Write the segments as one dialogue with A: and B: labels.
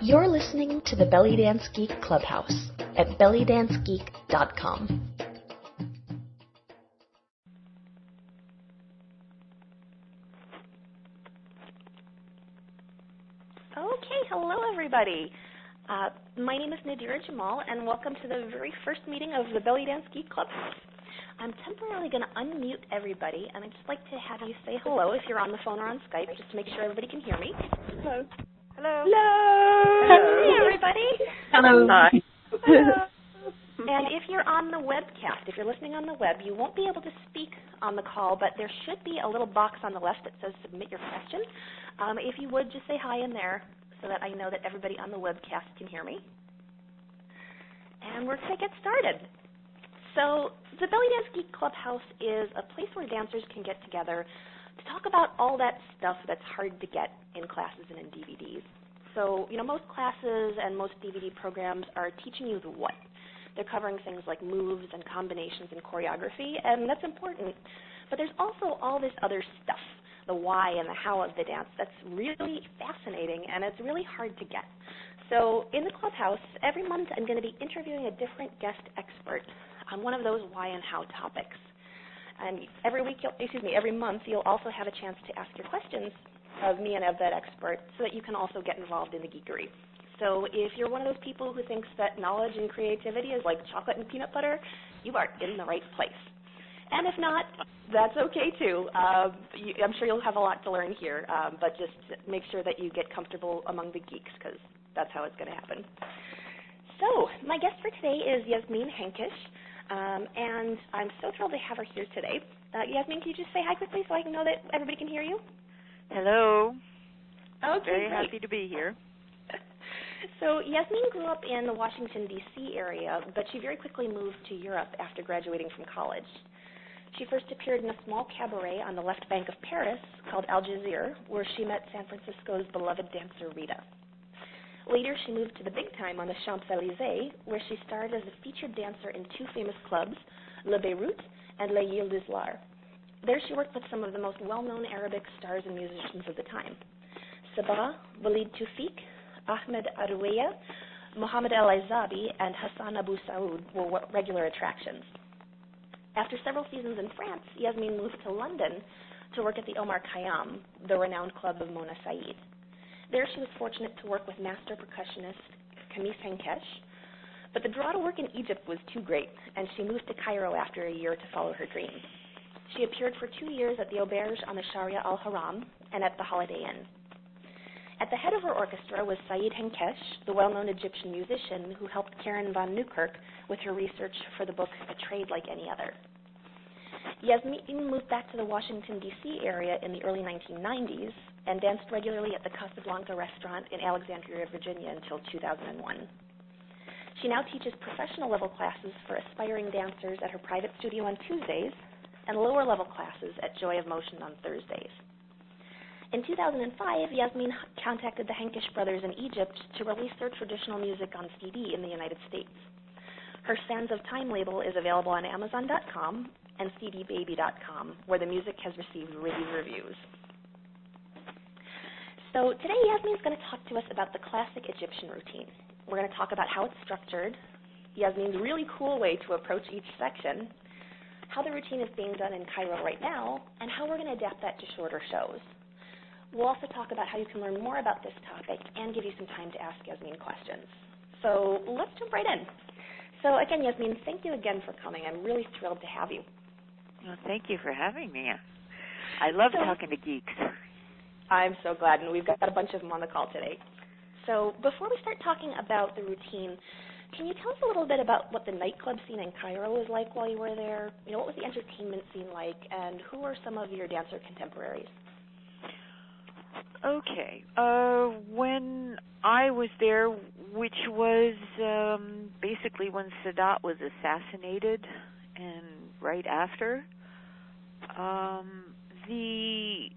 A: You're listening to the Belly Dance Geek Clubhouse at bellydancegeek.com.
B: Okay, hello everybody. My name is Nadira Jamal, and welcome to the very first meeting of the Belly Dance Geek Clubhouse. I'm temporarily going to unmute everybody, and I'd just like to have you say hello if you're on the phone or on Skype, just to make sure everybody can hear me.
C: Hello. Hello.
B: Hello. Hey, everybody.
C: Hello. Hi.
B: Hello. And if you're on the webcast, if you're listening on the web, you won't be able to speak on the call, but there should be a little box on the left that says submit your question. If you would, just say hi in there so that I know that everybody on the webcast can hear me. And we're going to get started. So the Belly Dance Geek Clubhouse is a place where dancers can get together to talk about all that stuff that's hard to get in classes and in DVDs. So, most classes and most DVD programs are teaching you the what. They're covering things like moves and combinations and choreography, and that's important. But there's also all this other stuff, the why and the how of the dance, that's really fascinating, and it's really hard to get. So in the Clubhouse, every month I'm going to be interviewing a different guest expert on one of those why and how topics. And every month you'll also have a chance to ask your questions of me and of that expert so that you can also get involved in the geekery. So if you're one of those people who thinks that knowledge and creativity is like chocolate and peanut butter, you are in the right place. And if not, that's okay too. I'm sure you'll have a lot to learn here, but just make sure that you get comfortable among the geeks, because that's how it's going to happen. So my guest for today is Yasmin Henkesh. And I'm so thrilled to have her here today. Yasmin, can you just say hi quickly so I can know that everybody can hear you?
C: Hello.
B: Okay,
C: very
B: great.
C: happy to be here.
B: So Yasmin grew up in the Washington, D.C. area, but she very quickly moved to Europe after graduating from college. She first appeared in a small cabaret on the left bank of Paris called Al Jazeera, where she met San Francisco's beloved dancer Rita. Later, she moved to the big time on the Champs-Élysées, where she starred as a featured dancer in two famous clubs, Le Beirut and Les Îles d'Islar. There, she worked with some of the most well-known Arabic stars and musicians of the time. Sabah, Walid Tawfiq, Ahmed Aroueya, Mohammed El Aizabi, and Hassan Abu Saoud were regular attractions. After several seasons in France, Yasmin moved to London to work at the Omar Khayyam, the renowned club of Mona Said. There she was fortunate to work with master percussionist Artemis Henkesh, but the draw to work in Egypt was too great, and she moved to Cairo after a year to follow her dreams. She appeared for 2 years at the Auberge on the Sharia Al Haram and at the Holiday Inn. At the head of her orchestra was Said Henkesh, the well-known Egyptian musician who helped Karen von Newkirk with her research for the book A Trade Like Any Other. Yasmin moved back to the Washington, D.C. area in the early 1990s and danced regularly at the Casablanca restaurant in Alexandria, Virginia until 2001. She now teaches professional level classes for aspiring dancers at her private studio on Tuesdays and lower level classes at Joy of Motion on Thursdays. In 2005, Yasmin contacted the Henkesh brothers in Egypt to release their traditional music on CD in the United States. Her Sands of Time label is available on Amazon.com and cdbaby.com, where the music has received rave reviews. So today Yasmin is going to talk to us about the classic Egyptian routine. We're going to talk about how it's structured, Yasmin's really cool way to approach each section, how the routine is being done in Cairo right now, and how we're going to adapt that to shorter shows. We'll also talk about how you can learn more about this topic and give you some time to ask Yasmin questions. So let's jump right in. So again, Yasmin, thank you again for coming. I'm really thrilled to have you.
C: Well, thank you for having me. I love talking to geeks.
B: I'm so glad, and we've got a bunch of them on the call today. So before we start talking about the routine, can you tell us a little bit about what the nightclub scene in Cairo was like while you were there? What was the entertainment scene like, and who are some of your dancer contemporaries?
C: Okay. When I was there, which was basically when Sadat was assassinated and right after, the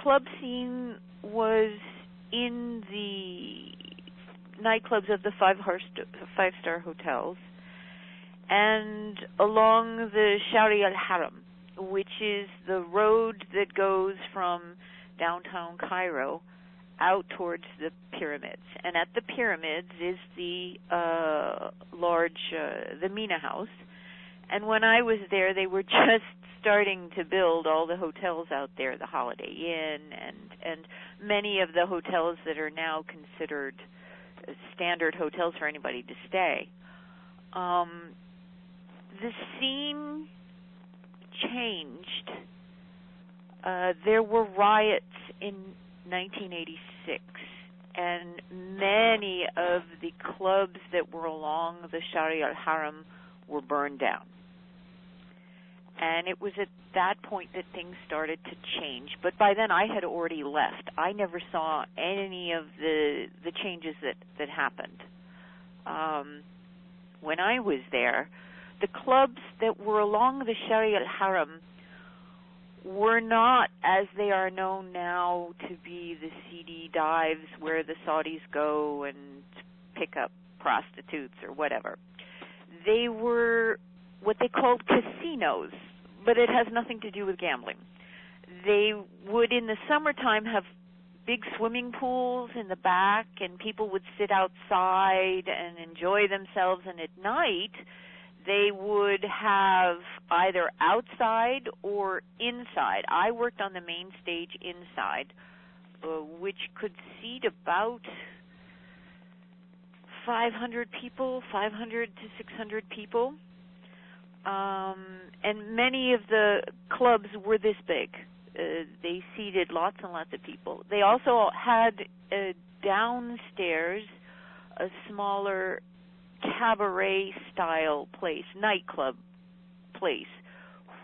C: club scene was in the nightclubs of the five-star hotels and along the Sharia Al Haram, which is the road that goes from downtown Cairo out towards the pyramids. And at the pyramids is the the Mina House. And when I was there, they were just starting to build all the hotels out there, the Holiday Inn and many of the hotels that are now considered standard hotels for anybody to stay. The scene changed. There were riots in 1986, and many of the clubs that were along the Shari al-Haram were burned down. And it was at that point that things started to change. But by then I had already left. I never saw any of the changes that happened. When I was there, the clubs that were along the Shari al-Haram were not, as they are known now, to be the seedy dives where the Saudis go and pick up prostitutes or whatever. They were what they called casinos, but it has nothing to do with gambling. They would, in the summertime, have big swimming pools in the back, and people would sit outside and enjoy themselves, and at night they would have either outside or inside. I worked on the main stage inside, which could seat about 500 people, 500 to 600 people. And many of the clubs were this big. They seated lots and lots of people. They also had downstairs a smaller cabaret-style place, nightclub place,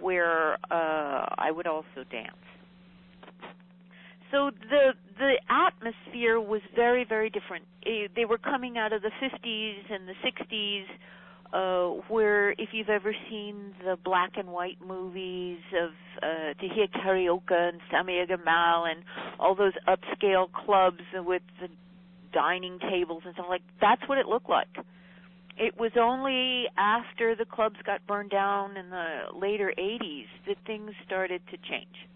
C: where I would also dance. So the atmosphere was very, very different. They were coming out of the 50s and the 60s, where if you've ever seen the black and white movies of Tahir Karaoke and Samia Gamal and all those upscale clubs with the dining tables and stuff like, that's what it looked like. It was only after the clubs got burned down in the later 80s that things started to change.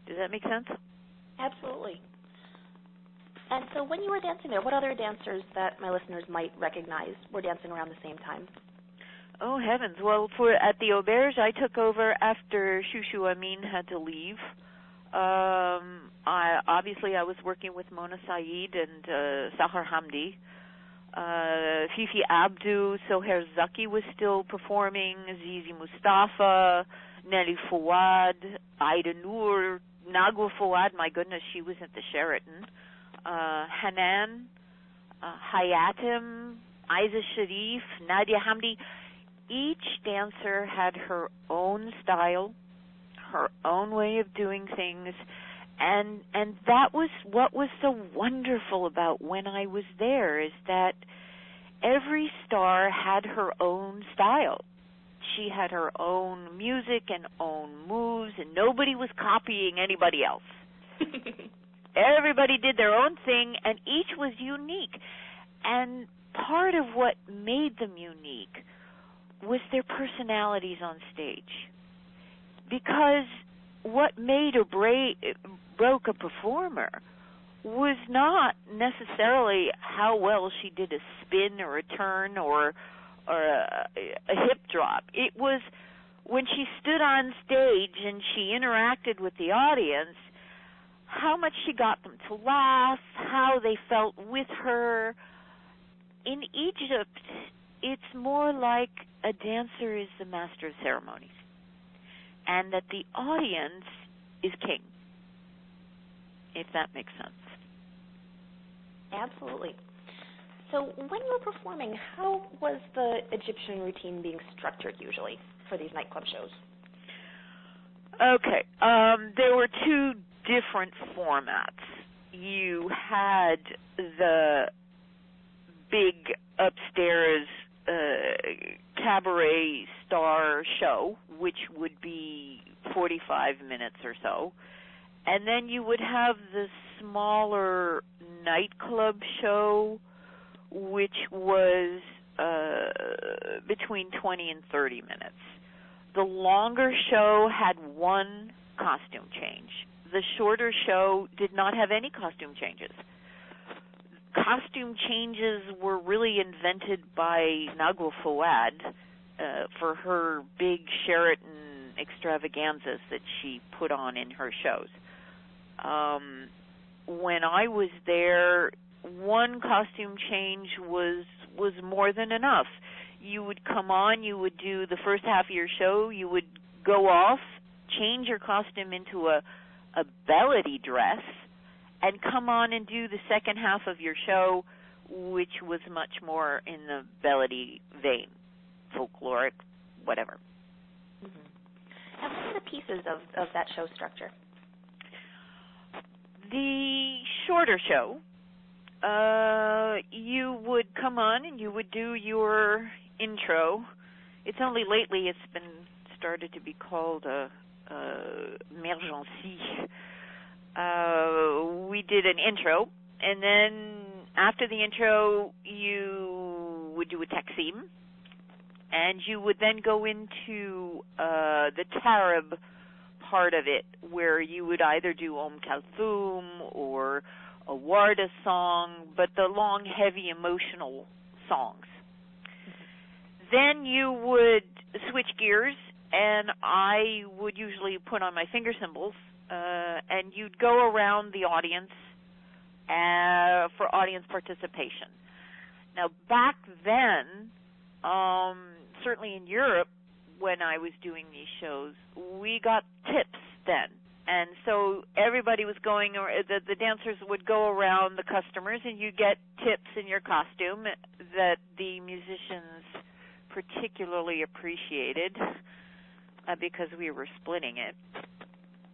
C: Does that make sense?
B: Absolutely. And so when you were dancing there, what other dancers that my listeners might recognize were dancing around the same time?
C: Oh, heavens. Well, at the Auberge, I took over after Shushu Amin had to leave. I was working with Mona Saeed and Sahar Hamdi. Fifi Abdu, Soher Zaki was still performing, Zizi Mustafa, Nelly Fouad, Aida Noor, Nagwa Fouad, my goodness, she was at the Sheraton, Hanan, Hayatim, Aiza Sharif, Nadia Hamdi. Each dancer had her own style, her own way of doing things, and that was what was so wonderful about when I was there, is that every star had her own style. She had her own music and own moves, and nobody was copying anybody else. Everybody did their own thing, and each was unique. And part of what made them unique was their personalities on stage. Because what made or broke a performer was not necessarily how well she did a spin or a turn or a hip drop. It was when she stood on stage and she interacted with the audience, how much she got them to laugh, how they felt with her. In Egypt, it's more like a dancer is the master of ceremonies, and that the audience is king, if that makes sense.
B: Absolutely. So when you were performing, how was the Egyptian routine being structured usually for these nightclub shows?
C: Okay. There were two different formats. You had the big upstairs cabaret star show, which would be 45 minutes or so. And then you would have the smaller nightclub show, which was between 20 and 30 minutes. The longer show had one costume change. the shorter show did not have any costume changes. Costume changes were really invented by Nagwa Fouad for her big Sheraton extravaganzas that she put on in her shows. When I was there, one costume change was more than enough. You would come on, you would do the first half of your show, you would go off, change your costume into a Belly dress, and come on and do the second half of your show, which was much more in the Belly vein, folkloric, whatever.
B: Mm-hmm. And what are the pieces of that show structure?
C: The shorter show, you would come on and you would do your intro. It's only lately it's been started to be called emergency. We did an intro, and then after the intro, you would do a taksim, and you would then go into the tarab part of it, where you would either do Kalthum or a Warda song, but the long, heavy, emotional songs. Then you would switch gears, and I would usually put on my finger cymbals, and you'd go around the audience for audience participation. Now, back then, certainly in Europe, when I was doing these shows, we got tips then. And so everybody was going, or the dancers would go around the customers, and you get tips in your costume that the musicians particularly appreciated because we were splitting it.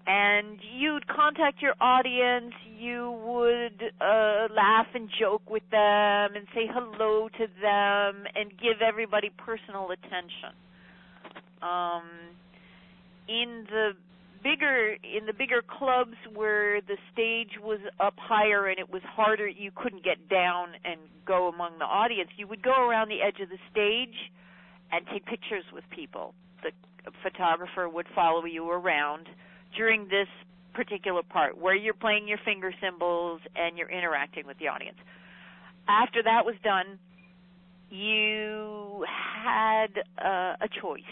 C: And you'd contact your audience, you would laugh and joke with them and say hello to them and give everybody personal attention. In the bigger clubs where the stage was up higher and it was harder, you couldn't get down and go among the audience, you would go around the edge of the stage and take pictures with people. The photographer would follow you around during this particular part where you're playing your finger cymbals and you're interacting with the audience. After that was done, you had a choice.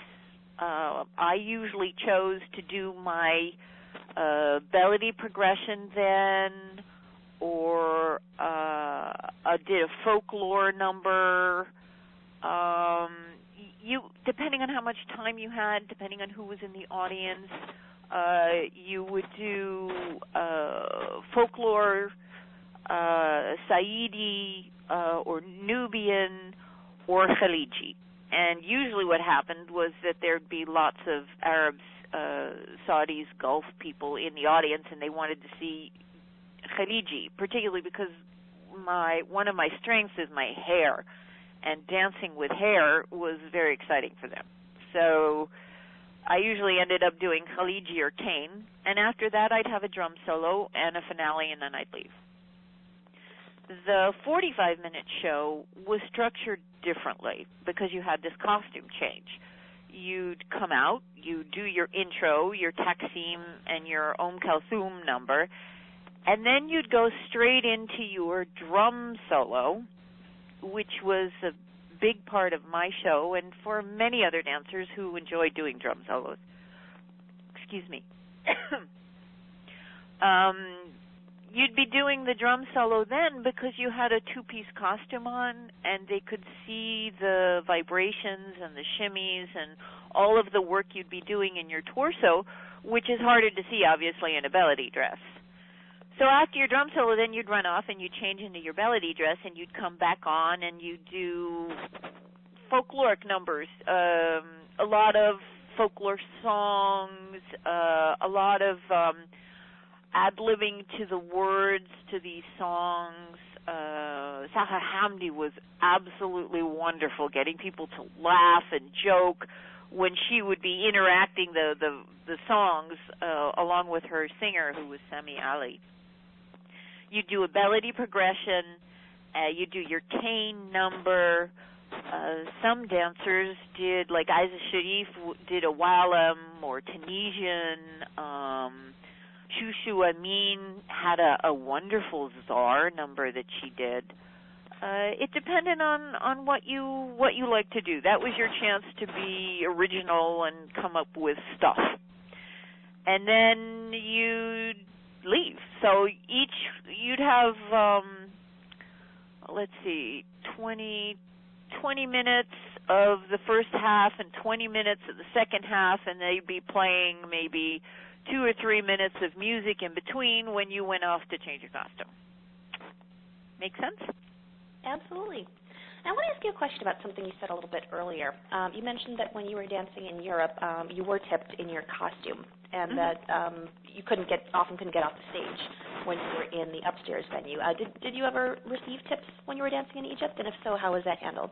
C: I usually chose to do my Belly progression then, or I did a folklore number. Depending on how much time you had, depending on who was in the audience, you would do folklore, Saidi, or Nubian, or Khaliji. And usually what happened was that there'd be lots of Arabs, Saudis, Gulf people in the audience, and they wanted to see Khaliji, particularly because one of my strengths is my hair, and dancing with hair was very exciting for them. So I usually ended up doing Khaliji or Kane, and after that I'd have a drum solo and a finale, and then I'd leave. The 45-minute show was structured differently because you had this costume change. You'd come out, you'd do your intro, your taksim, and your Kalthum number, and then you'd go straight into your drum solo, which was a big part of my show and for many other dancers who enjoy doing drum solos. Excuse me. You'd be doing the drum solo then because you had a two-piece costume on, and they could see the vibrations and the shimmies and all of the work you'd be doing in your torso, which is harder to see, obviously, in a Belly dress. So after your drum solo, then you'd run off and you'd change into your Belly dress, and you'd come back on and you'd do folkloric numbers, a lot of folklore songs, a lot of ad-libbing to the words to these songs. Sahar Hamdi was absolutely wonderful, getting people to laugh and joke when she would be interacting the songs along with her singer, who was Sami Ali. You do a Belly progression, you do your cane number. Some dancers did, like Isa Sharif did a Walam or Tunisian. Shushu Amin had a wonderful czar number that she did. It depended on what you like to do. That was your chance to be original and come up with stuff. And then you'd leave. So you'd have, let's see, 20 minutes of the first half and 20 minutes of the second half, and they'd be playing maybe 2 or 3 minutes of music in between when you went off to change your costume. Make sense?
B: Absolutely. I want to ask you a question about something you said a little bit earlier. You mentioned that when you were dancing in Europe, you were tipped in your costume, and that you often couldn't get off the stage when you were in the upstairs venue. Did you ever receive tips when you were dancing in Egypt? And if so, how was that handled?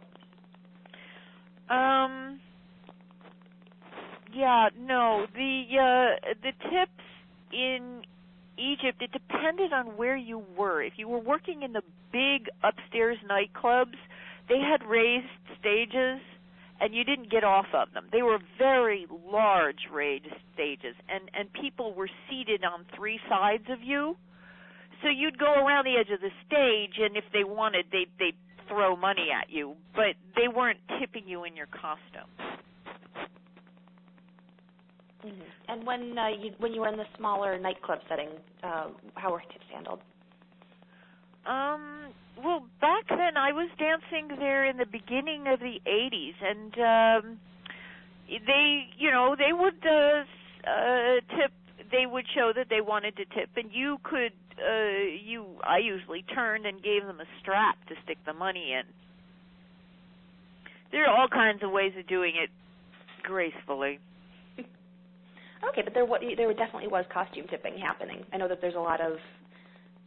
C: Yeah, no. The tips in Egypt, it depended on where you were. If you were working in the big upstairs nightclubs, they had raised stages, and you didn't get off of them. They were very large raised stages, and people were seated on 3 sides of you. So you'd go around the edge of the stage, and if they wanted, they'd throw money at you, but they weren't tipping you in your costume.
B: Mm-hmm. And when you were in the smaller nightclub setting, how were tips handled?
C: Well, back then I was dancing there in the beginning of the 80s, and they would tip. They would show that they wanted to tip, and you could. I usually turned and gave them a strap to stick the money in. There are all kinds of ways of doing it gracefully.
B: Okay, but there definitely was costume tipping happening. I know that there's a lot of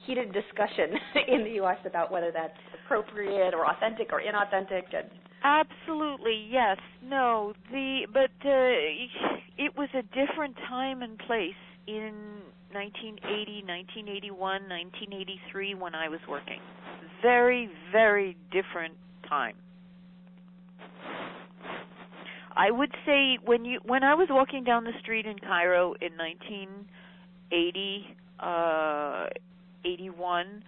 B: heated discussion in the U.S. about whether that's appropriate or authentic or inauthentic.
C: Absolutely, yes. No, but it was a different time and place in 1980, 1981, 1983 when I was working. Very, very different time. I would say when I was walking down the street in Cairo in 1980, 81,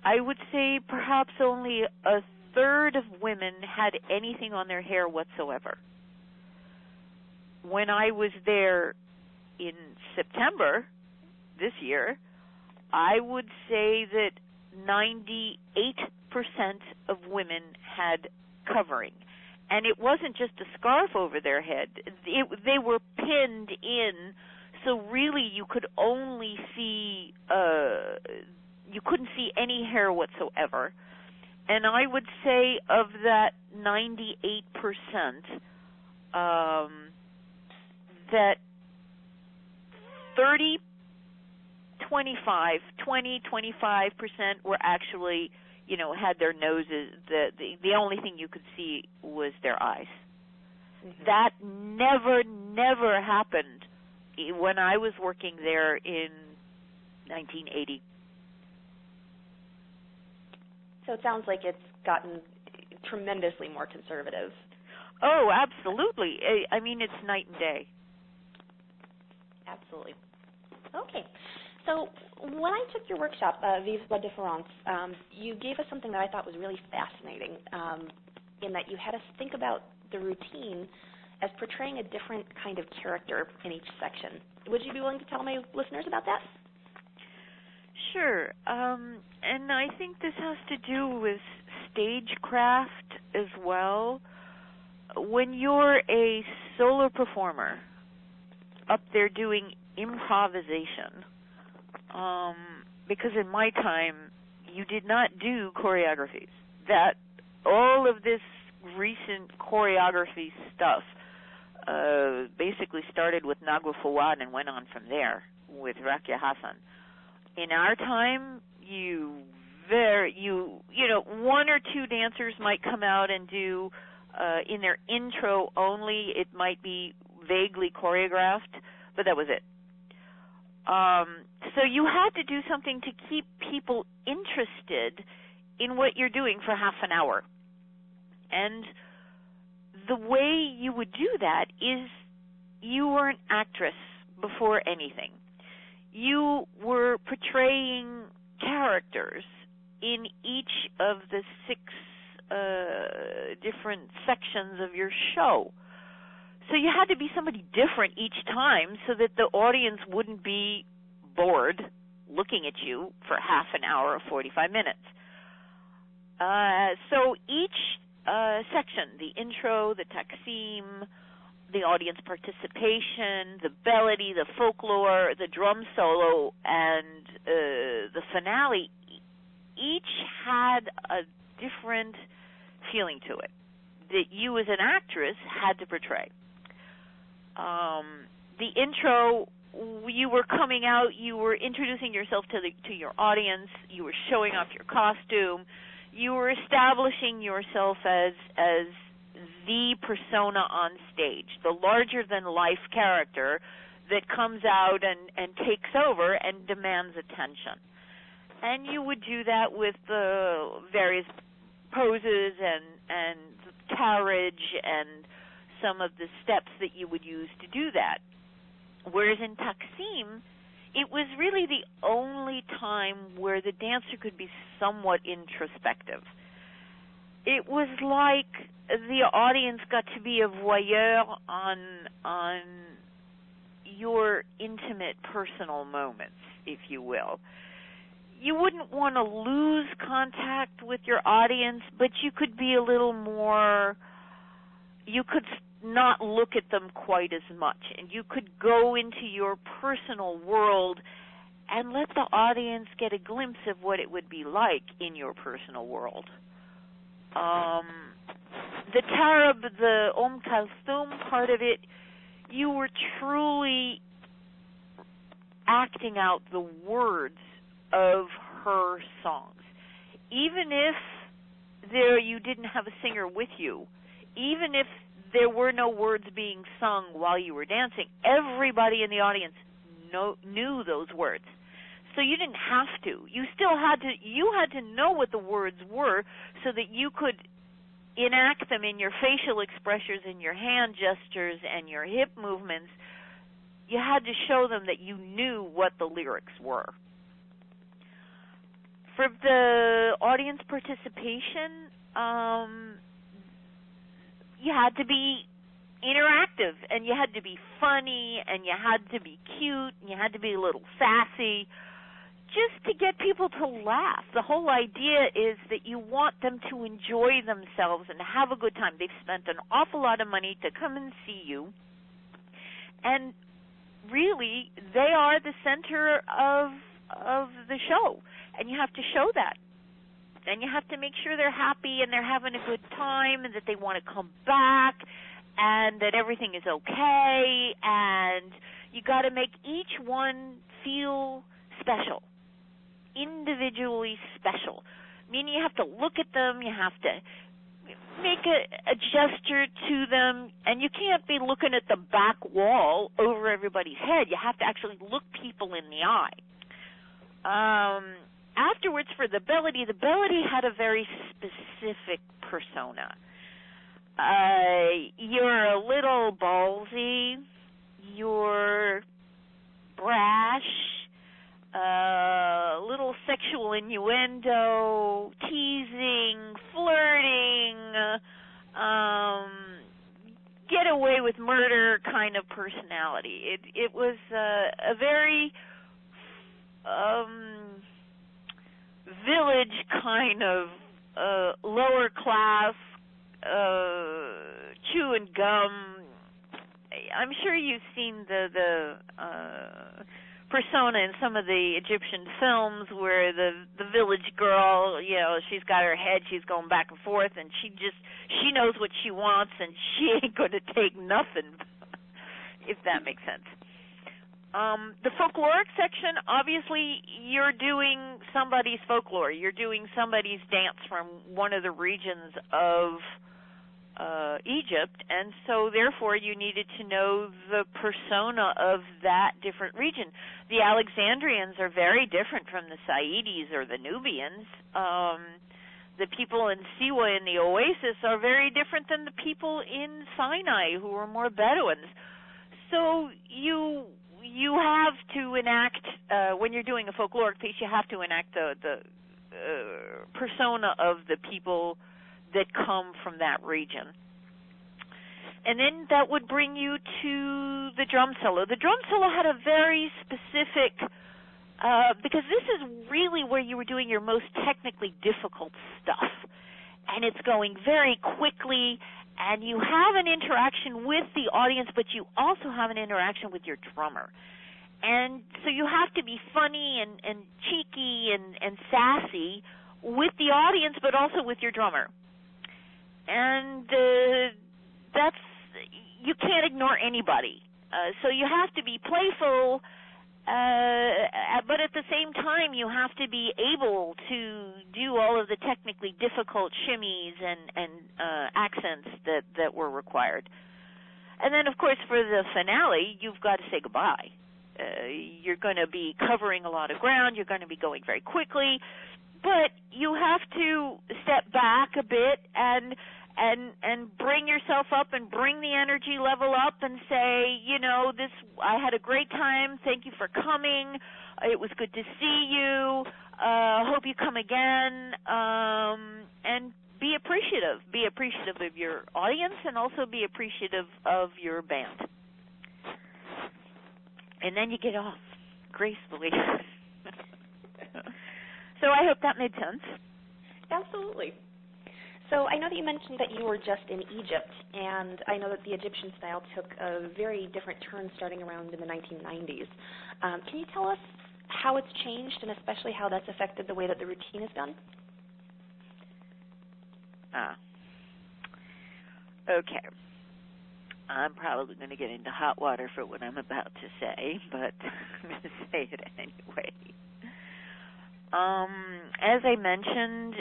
C: I would say perhaps only a third of women had anything on their hair whatsoever. When I was there in September this year, I would say that 98% of women had covering. And it wasn't just a scarf over their head. They were pinned in, so really you could only see, you couldn't see any hair whatsoever. And I would say of that 98%, that 25% were actually, had their noses, the only thing you could see was their eyes. Mm-hmm. That never happened when I was working there in 1980.
B: So it sounds like it's gotten tremendously more conservative.
C: Oh, absolutely. I mean, it's night and day.
B: Absolutely. Okay. So when I took your workshop, Vive la Difference, you gave us something that I thought was really fascinating, in that you had us think about the routine as portraying a different kind of character in each section. Would you be willing to tell my listeners about that?
C: Sure. And I think this has to do with stagecraft as well. When you're a solo performer up there doing improvisation, because in my time you did not do choreographies. That all of this recent choreography stuff basically started with Nagwa Fawad and went on from there with Rakia Hassan. In our time, one or two dancers might come out and do in their intro only. It might be vaguely choreographed, but that was it. So you had to do something to keep people interested in what you're doing for half an hour. And the way you would do that is you were an actress before anything. you were portraying characters in each of the 6 different sections of your show. So you had to be somebody different each time so that the audience wouldn't be bored looking at you for half an hour or 45 minutes. So each section, the intro, the taksim, the audience participation, the belly, the folklore, the drum solo, and the finale, each had a different feeling to it that you as an actress had to portray. The intro, you were coming out, you were introducing yourself to your audience, you were showing off your costume, you were establishing yourself as the persona on stage, the larger-than-life character that comes out and takes over and demands attention. And you would do that with various poses and carriage and some of the steps that you would use to do that. Whereas in taksim, it was really the only time where the dancer could be somewhat introspective. It was like the audience got to be a voyeur on your intimate personal moments, if you will. You wouldn't want to lose contact with your audience, but you could be a little more, you could not look at them quite as much, and you could go into your personal world and let the audience get a glimpse of what it would be like in your personal world. The tarab, the Kalthum part of it, you were truly acting out the words of her songs. Even if you didn't have a singer with you, even if there were no words being sung while you were dancing, everybody in the audience knew those words. So you didn't have to. You had to know what the words were so that you could enact them in your facial expressions and your hand gestures and your hip movements. You had to show them that you knew what the lyrics were. For the audience participation, you had to be interactive, and you had to be funny, and you had to be cute, and you had to be a little sassy, just to get people to laugh. The whole idea is that you want them to enjoy themselves and have a good time. They've spent an awful lot of money to come and see you, and really, they are the center of the show, and you have to show that. And you have to make sure they're happy and they're having a good time and that they want to come back and that everything is okay, and you got to make each one feel special, individually special, meaning you have to look at them, you have to make a gesture to them, and you can't be looking at the back wall over everybody's head. You have to actually look people in the eye. Afterwards, for the belly had a very specific persona. You're a little ballsy, you're brash, a little sexual innuendo, teasing, flirting, get away with murder kind of personality. It was a very village kind of lower class, chewing gum. I'm sure you've seen the persona in some of the Egyptian films where the village girl, you know, she's got her head, she's going back and forth, and she knows what she wants, and she ain't going to take nothing, if that makes sense. The folkloric section, obviously, you're doing somebody's folklore. You're doing somebody's dance from one of the regions of Egypt, and so therefore you needed to know the persona of that different region. The Alexandrians are very different from the Saidis or the Nubians. The people in Siwa in the Oasis are very different than the people in Sinai who are more Bedouins. So you you have to enact, when you're doing a folkloric piece, you have to enact the persona of the people that come from that region. And then that would bring you to the drum solo. The drum solo had a very specific, because this is really where you were doing your most technically difficult stuff. And it's going very quickly, and you have an interaction with the audience, but you also have an interaction with your drummer. And so you have to be funny and cheeky and sassy with the audience, but also with your drummer. And that's, you can't ignore anybody. So you have to be playful, but at the same time you have to be able to do all of the technically difficult shimmies and accents that were required. And then, of course, for the finale, you've got to say goodbye. You're going to be covering a lot of ground. You're going to be going very quickly, but you have to step back a bit and bring yourself up and bring the energy level up and say, you know, I had a great time. Thank you for coming. It was good to see you. Hope you come again. And be appreciative. Be appreciative of your audience and also be appreciative of your band. And then you get off gracefully. So I hope that made sense.
B: Absolutely. So I know that you mentioned that you were just in Egypt, and I know that the Egyptian style took a very different turn starting around in the 1990s. Can you tell us how it's changed and especially how that's affected the way that the routine is done?
C: Okay. I'm probably going to get into hot water for what I'm about to say, but I'm going to say it anyway. As I mentioned,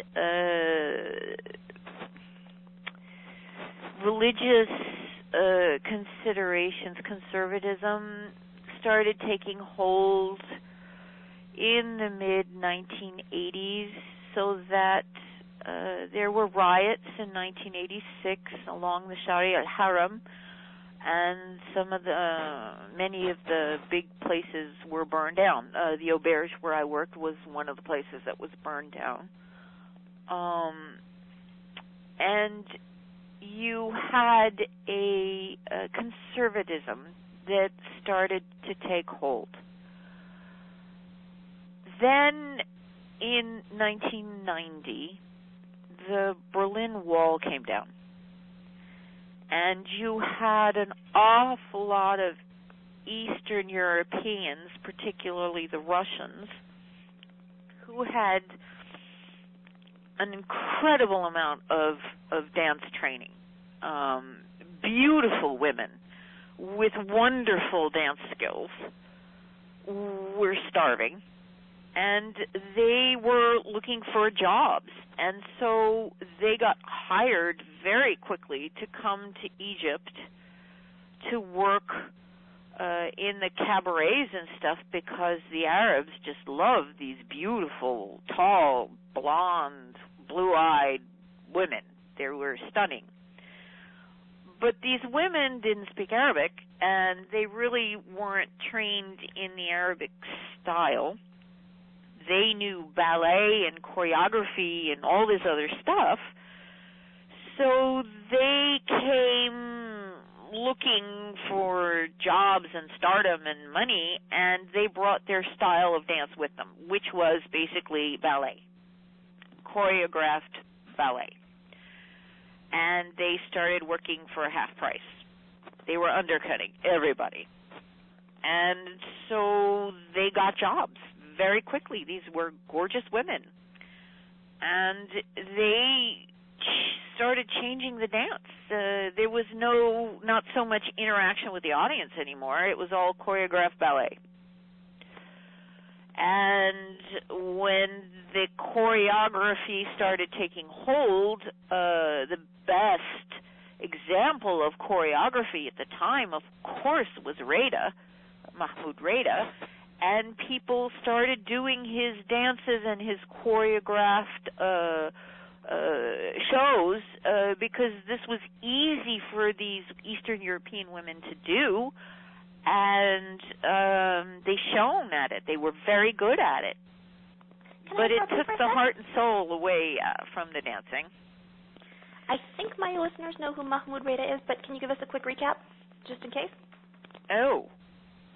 C: religious considerations, conservatism, started taking hold in the mid-1980s, so that there were riots in 1986 along the Sharia al-Haram, and many of the big places were burned down. The auberge where I worked was one of the places that was burned down. And you had a conservatism that started to take hold. Then in 1990, the Berlin Wall came down. And you had an awful lot of Eastern Europeans, particularly the Russians, who had an incredible amount of dance training. Beautiful women with wonderful dance skills were starving, and they were looking for jobs. And so they got hired very quickly to come to Egypt to work in the cabarets and stuff, because the Arabs just loved these beautiful, tall, blonde, blue-eyed women. They were stunning. But these women didn't speak Arabic, and they really weren't trained in the Arabic style. They knew ballet and choreography and all this other stuff. So they came looking for jobs and stardom and money, and they brought their style of dance with them, which was basically ballet, choreographed ballet. And they started working for half price. They were undercutting everybody. And so they got jobs very quickly. These were gorgeous women. And they started changing the dance. There was not so much interaction with the audience anymore. It was all choreographed ballet. And when the choreography started taking hold, the best example of choreography at the time, of course, was Mahmoud Reda, and people started doing his dances and his choreographed shows because this was easy for these Eastern European women to do, and they shone at it. They were very good at it. But it took the heart and soul away from the dancing.
B: I think my listeners know who Mahmoud Reda is, but can you give us a quick recap, just in case?
C: Oh,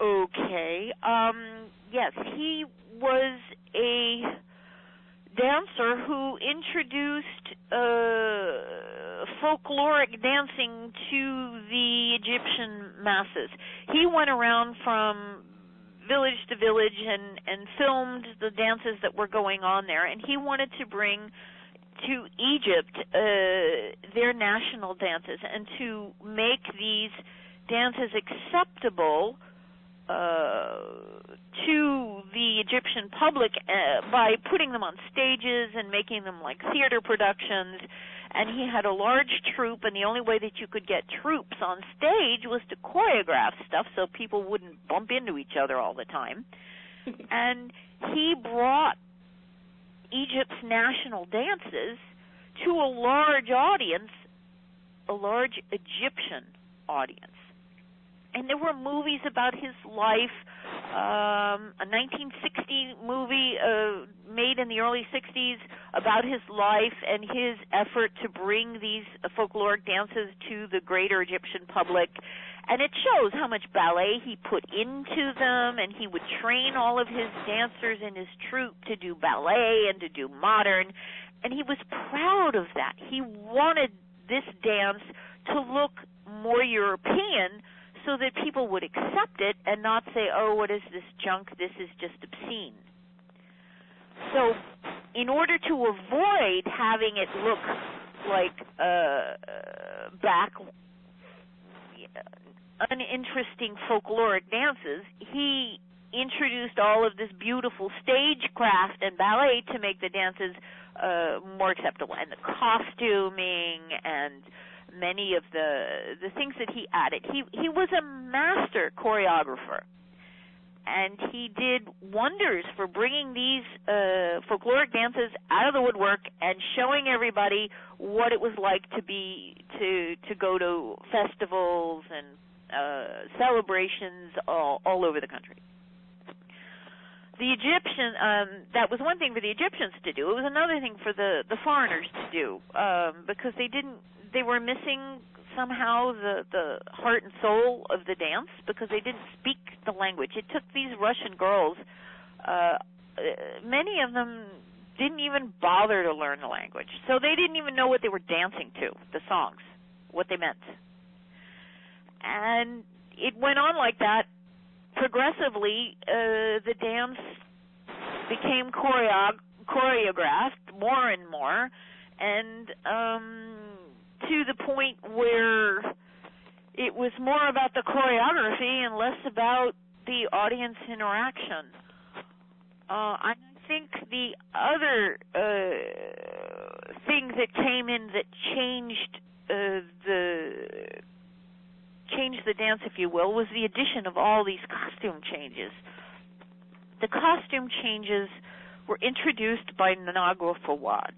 C: okay. Yes, he was a dancer who introduced folkloric dancing to the Egyptian masses. He went around from village to village and filmed the dances that were going on there, and he wanted to bring to Egypt their national dances and to make these dances acceptable to the Egyptian public by putting them on stages and making them like theater productions. And he had a large troupe, and the only way that you could get troops on stage was to choreograph stuff so people wouldn't bump into each other all the time. And he brought Egypt's national dances to a large audience, a large Egyptian audience. And there were movies about his life, a 1960 movie made in the early 60s about his life and his effort to bring these folkloric dances to the greater Egyptian public. And it shows how much ballet he put into them, and he would train all of his dancers in his troupe to do ballet and to do modern. And he was proud of that. He wanted this dance to look more European, so that people would accept it and not say, oh, what is this junk? This is just obscene. So in order to avoid having it look like uninteresting folkloric dances, he introduced all of this beautiful stagecraft and ballet to make the dances more acceptable. And the costuming and many of the things that he added. He was a master choreographer, and he did wonders for bringing these folkloric dances out of the woodwork and showing everybody what it was like to go to festivals and celebrations all over the country. The Egyptian, that was one thing for the Egyptians to do. It was another thing for the foreigners to do, because they were missing somehow the heart and soul of the dance because they didn't speak the language. It took these Russian girls, many of them didn't even bother to learn the language. So they didn't even know what they were dancing to, the songs, what they meant. And it went on like that. Progressively, the dance became choreographed more and more, and to the point where it was more about the choreography and less about the audience interaction. I think the other thing that came in that changed the dance, if you will, was the addition of all these costume changes. The costume changes were introduced by Nagual Fawad.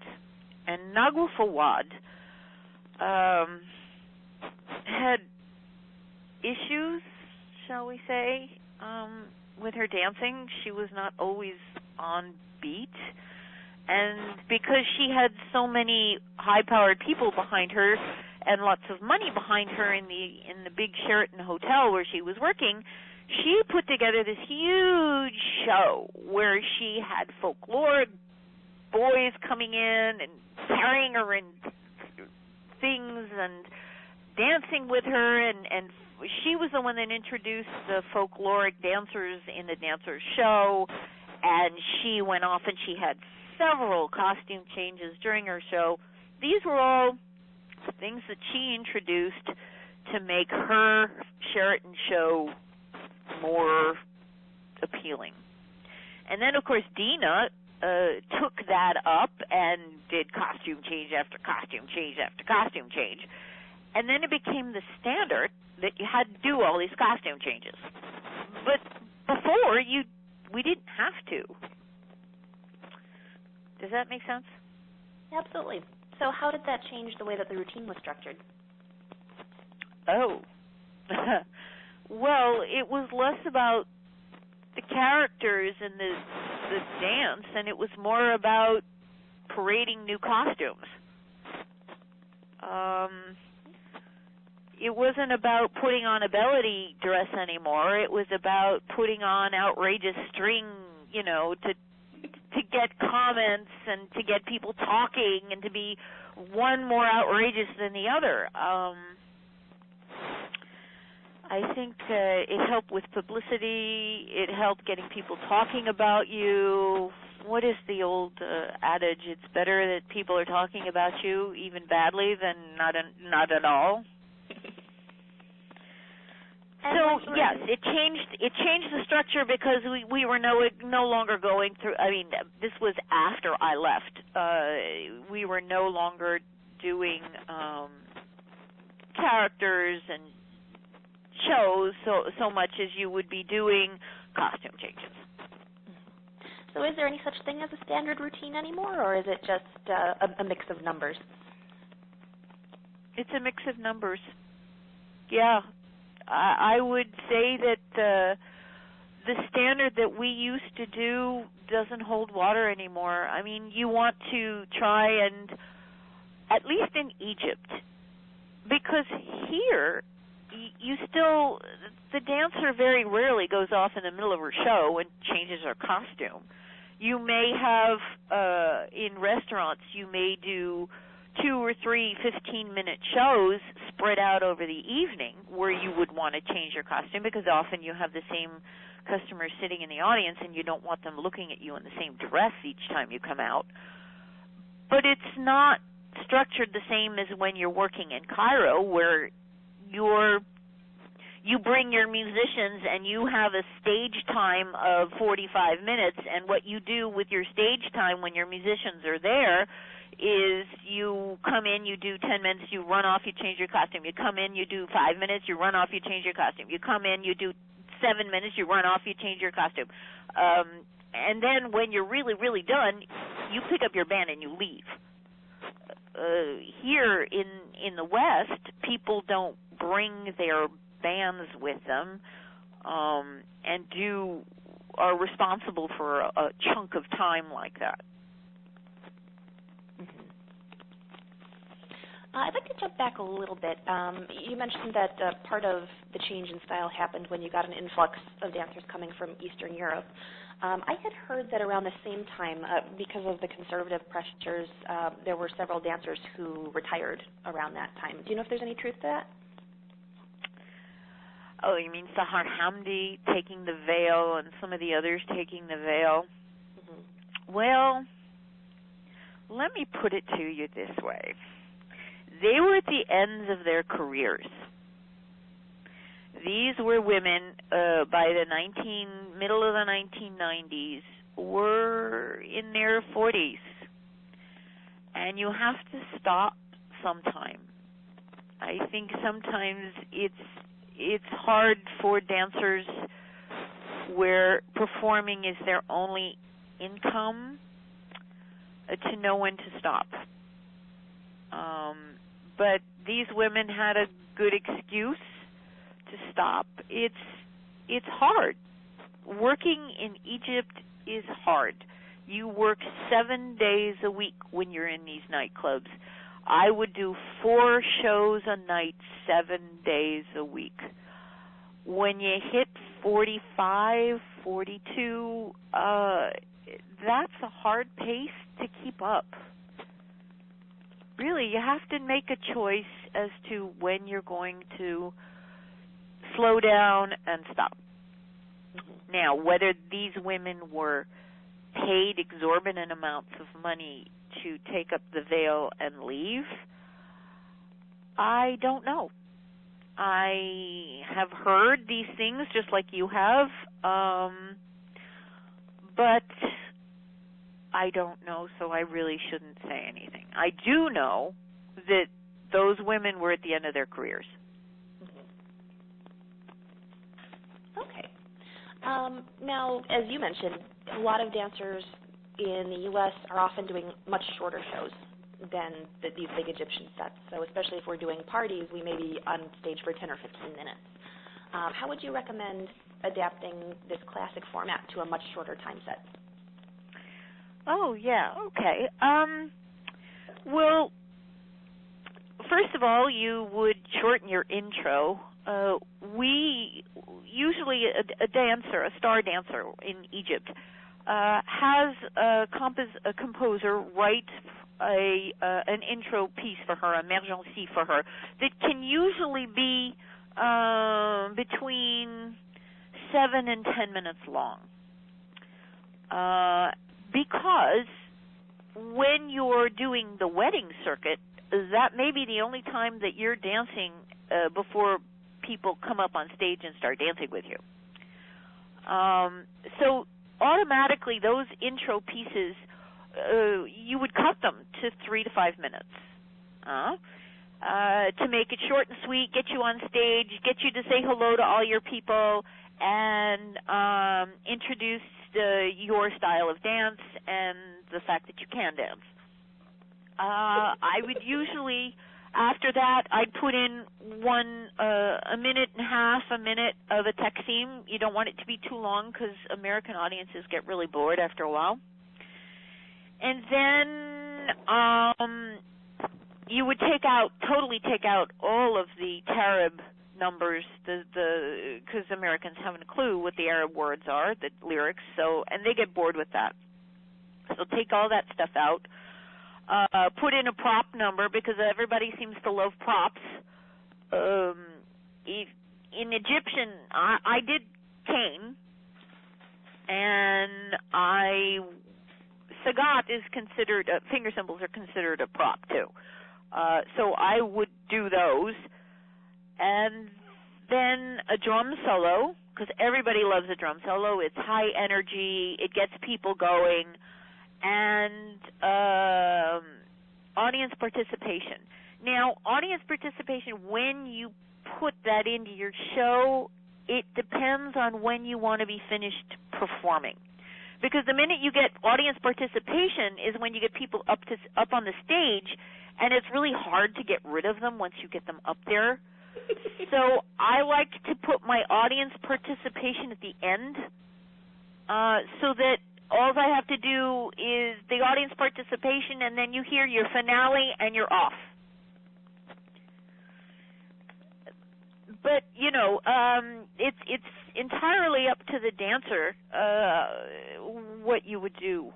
C: And Nagual Fawad had issues, shall we say, with her dancing. She was not always on beat. And because she had so many high-powered people behind her and lots of money behind her in the big Sheraton hotel where she was working, she put together this huge show where she had folkloric boys coming in and carrying her in things and dancing with her, and she was the one that introduced the folkloric dancers in the dancers show, and she went off and she had several costume changes during her show. These were all things that she introduced to make her Sheraton show more appealing. And then, of course, Dina took that up and did costume change after costume change after costume change. And then it became the standard that you had to do all these costume changes. But before, we didn't have to. Does that make sense?
B: Absolutely. So how did that change the way that the routine was structured?
C: Oh. Well, it was less about the characters and the dance, and it was more about parading new costumes. It wasn't about putting on a belly dress anymore. It was about putting on outrageous string, to get comments and to get people talking and to be one more outrageous than the other. I think it helped with publicity. It helped getting people talking about you. What is the old adage? It's better that people are talking about you, even badly, than not at all. So yes, it changed the structure because we were no longer going through. I mean, this was after I left. We were no longer doing characters and shows so much as you would be doing costume changes.
B: So is there any such thing as a standard routine anymore, or is it just a mix of numbers?
C: It's a mix of numbers. Yeah. I would say that the standard that we used to do doesn't hold water anymore. I mean, you want to try and, at least in Egypt, because here the dancer very rarely goes off in the middle of her show and changes her costume. You may have, in restaurants, you may do 2 or 3 15-minute shows spread out over the evening where you would want to change your costume, because often you have the same customers sitting in the audience and you don't want them looking at you in the same dress each time you come out. But it's not structured the same as when you're working in Cairo, where you bring your musicians and you have a stage time of 45 minutes, and what you do with your stage time when your musicians are there is you come in, you do 10 minutes, you run off, you change your costume. You come in, you do 5 minutes, you run off, you change your costume. You come in, you do 7 minutes, you run off, you change your costume. And then when you're really, really done, you pick up your band and you leave. Here in the West, people don't bring their bands with them and are responsible for a chunk of time like that.
B: I'd like to jump back a little bit. You mentioned that part of the change in style happened when you got an influx of dancers coming from Eastern Europe. I had heard that around the same time, because of the conservative pressures, there were several dancers who retired around that time. Do you know if there's any truth to that?
C: Oh, you mean Sahar Hamdi taking the veil and some of the others taking the veil? Mm-hmm. Well, let me put it to you this way. They were at the ends of their careers. These were women by the middle of the 1990s were in their 40s. And you have to stop sometime. I think sometimes it's hard for dancers where performing is their only income to know when to stop. But these women had a good excuse to stop. It's hard. Working in Egypt is hard. You work 7 days a week when you're in these nightclubs. I would do 4 shows a night, 7 days a week. When you hit 45, 42, that's a hard pace to keep up. Really, you have to make a choice as to when you're going to slow down and stop. Now, whether these women were paid exorbitant amounts of money to take up the veil and leave, I don't know. I have heard these things just like you have, but I don't know, so I really shouldn't say anything. I do know that those women were at the end of their careers.
B: Okay. Now, as you mentioned, a lot of dancers in the U.S. are often doing much shorter shows than these big Egyptian sets. So especially if we're doing parties, we may be on stage for 10 or 15 minutes. How would you recommend adapting this classic format to a much shorter time set?
C: Oh, yeah, okay. Well, first of all, you would shorten your intro. We usually a dancer, a star dancer in Egypt, has a composer write an intro piece for her, a emergency for her, that can usually be between 7 and 10 minutes long. Because when you're doing the wedding circuit, that may be the only time that you're dancing before people come up on stage and start dancing with you. So automatically those intro pieces, you would cut them to 3 to 5 minutes to make it short and sweet, get you on stage, get you to say hello to all your people, and introduce your style of dance and the fact that you can dance. I would usually, after that, I'd put in a minute and a half, a minute of a taksim. You don't want it to be too long because American audiences get really bored after a while. And then you would totally take out all of the Tarab numbers, because Americans haven't a clue what the Arab words are, the lyrics, and they get bored with that. So take all that stuff out. Put in a prop number because everybody seems to love props. In Egyptian, I did cane, and sagat is considered, finger cymbals are considered a prop too. So I would do those. And then a drum solo, because everybody loves a drum solo. It's high energy. It gets people going. And audience participation. Now, audience participation, when you put that into your show, it depends on when you want to be finished performing. Because the minute you get audience participation is when you get people up on the stage, and it's really hard to get rid of them once you get them up there. So I like to put my audience participation at the end, so that all I have to do is the audience participation, and then you hear your finale, and you're off. But, it's entirely up to the dancer what you would do.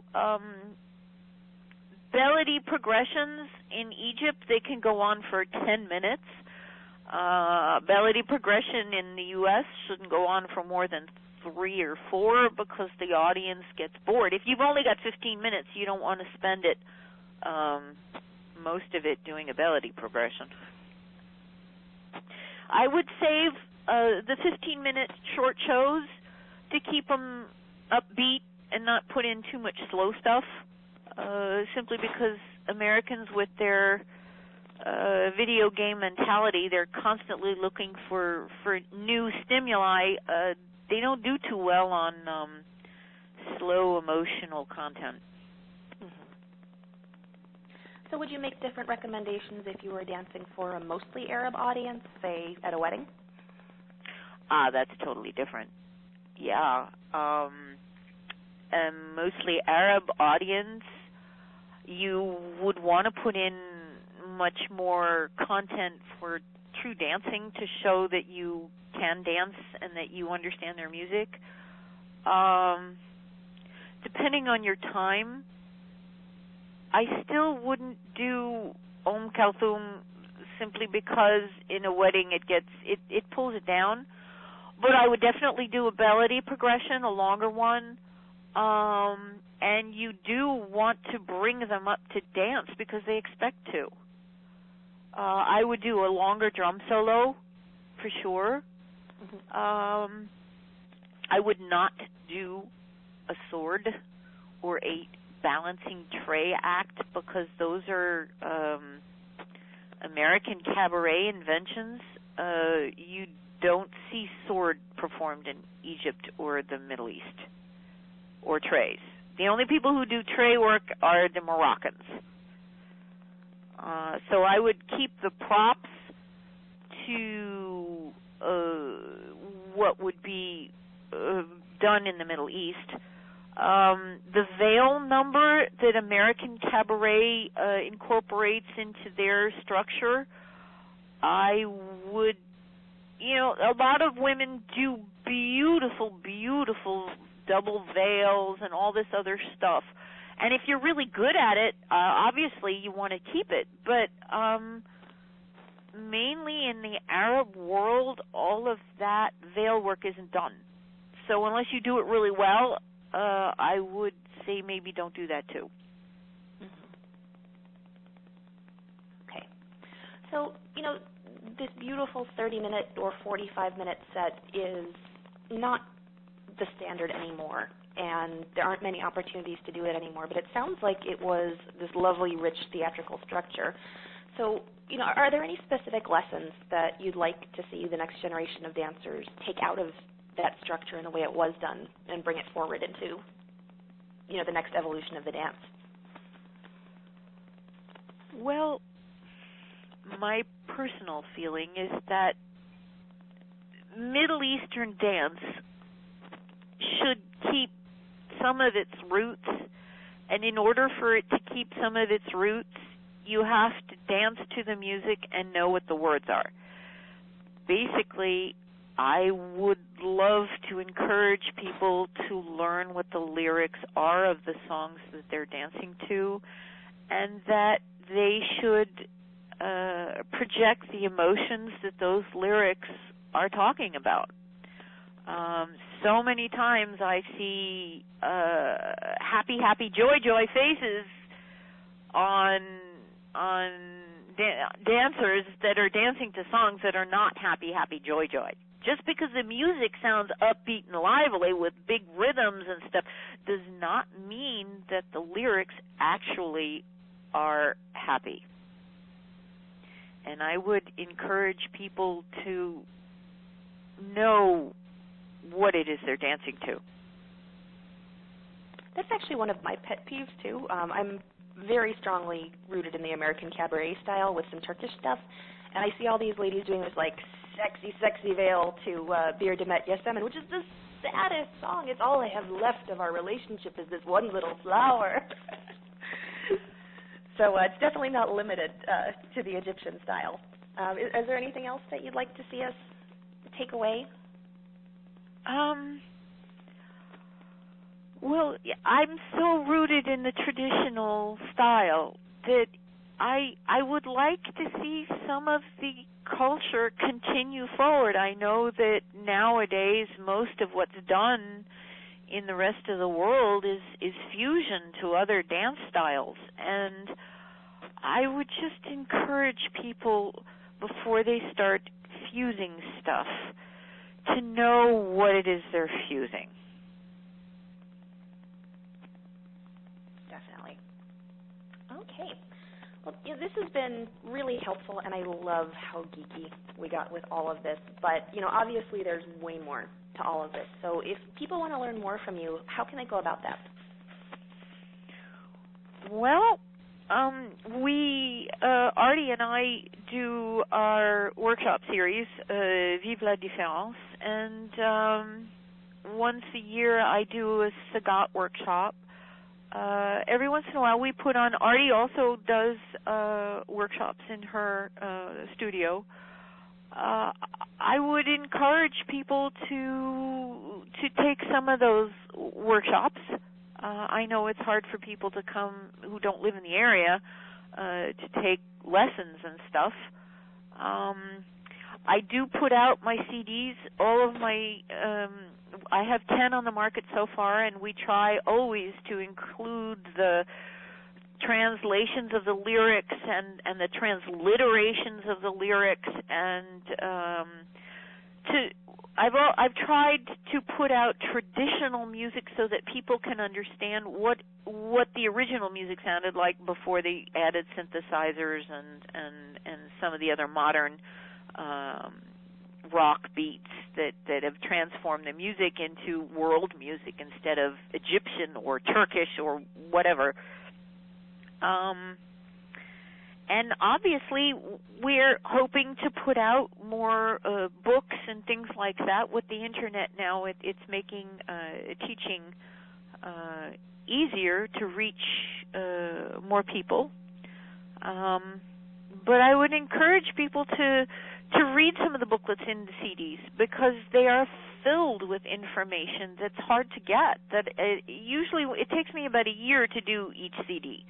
C: Melody progressions in Egypt, they can go on for 10 minutes. Melody progression in the U.S. shouldn't go on for more than 3 or 4 because the audience gets bored. If you've only got 15 minutes, you don't want to spend it, most of it, doing a melody progression. I would save the 15-minute short shows to keep them upbeat and not put in too much slow stuff, simply because Americans with their video game mentality, they're constantly looking for new stimuli. They don't do too well on slow emotional content.
B: So would you make different recommendations if you were dancing for a mostly Arab audience, say at a wedding?
C: That's totally different. Yeah. A mostly Arab audience, you would want to put in much more content for true dancing to show that you can dance and that you understand their music. Depending on your time, I still wouldn't do Kalthum simply because in a wedding it pulls it down. But I would definitely do a melody progression, a longer one. And you do want to bring them up to dance because they expect to. I would do a longer drum solo for sure. Mm-hmm. I would not do a sword or a balancing tray act because those are American Cabaret inventions. You don't see sword performed in Egypt or the Middle East or trays. The only people who do tray work are the Moroccans. So I would keep the props to what would be done in the Middle East. The veil number that American Cabaret incorporates into their structure, I would, a lot of women do beautiful, beautiful double veils and all this other stuff. And if you're really good at it, obviously you want to keep it. But mainly in the Arab world, all of that veil work isn't done. So unless you do it really well, I would say maybe don't do that too.
B: Okay. So, this beautiful 30-minute or 45-minute set is not the standard anymore, and there aren't many opportunities to do it anymore, but it sounds like it was this lovely, rich theatrical structure. So, are there any specific lessons that you'd like to see the next generation of dancers take out of that structure in the way it was done and bring it forward into, the next evolution of the dance?
C: Well, my personal feeling is that Middle Eastern dance should keep some of its roots, and in order for it to keep some of its roots, you have to dance to the music and know what the words are. Basically, I would love to encourage people to learn what the lyrics are of the songs that they're dancing to, and that they should project the emotions that those lyrics are talking about. So many times I see happy, happy, joy, joy faces on dancers that are dancing to songs that are not happy, happy, joy, joy. Just because the music sounds upbeat and lively with big rhythms and stuff does not mean that the lyrics actually are happy. And I would encourage people to know what it is they're dancing to.
B: That's actually one of my pet peeves, too. I'm very strongly rooted in the American Cabaret style with some Turkish stuff, and I see all these ladies doing this, sexy, sexy veil to Bir Demet Yasemin, which is the saddest song. It's all I have left of our relationship is this one little flower. So it's definitely not limited to the Egyptian style. Is there anything else that you'd like to see us take away?
C: Well, I'm so rooted in the traditional style that I would like to see some of the culture continue forward. I know that nowadays most of what's done in the rest of the world is fusion to other dance styles, and I would just encourage people before they start fusing stuff to know what it is they're fusing.
B: Definitely. Okay. Well, this has been really helpful, and I love how geeky we got with all of this. But, obviously there's way more to all of this. So if people want to learn more from you, how can they go about that?
C: Well, Artie and I do our workshop series, Vive la Difference, and once a year I do a Sagat workshop. Every once in a while we put on, Artie also does workshops in her studio. I would encourage people to take some of those workshops. I know it's hard for people to come who don't live in the area to take lessons and stuff. I do put out my CDs. All of my, I have 10 on the market so far, and we try always to include the translations of the lyrics and the transliterations of the lyrics, and I've tried to put out traditional music so that people can understand what the original music sounded like before they added synthesizers and some of the other modern rock beats that have transformed the music into world music instead of Egyptian or Turkish or whatever. And obviously, we're hoping to put out more books and things like that. With the internet now, it's making teaching easier to reach more people. But I would encourage people to read some of the booklets in the CDs, because they are filled with information that's hard to get. That usually it takes me about a year to do each CD,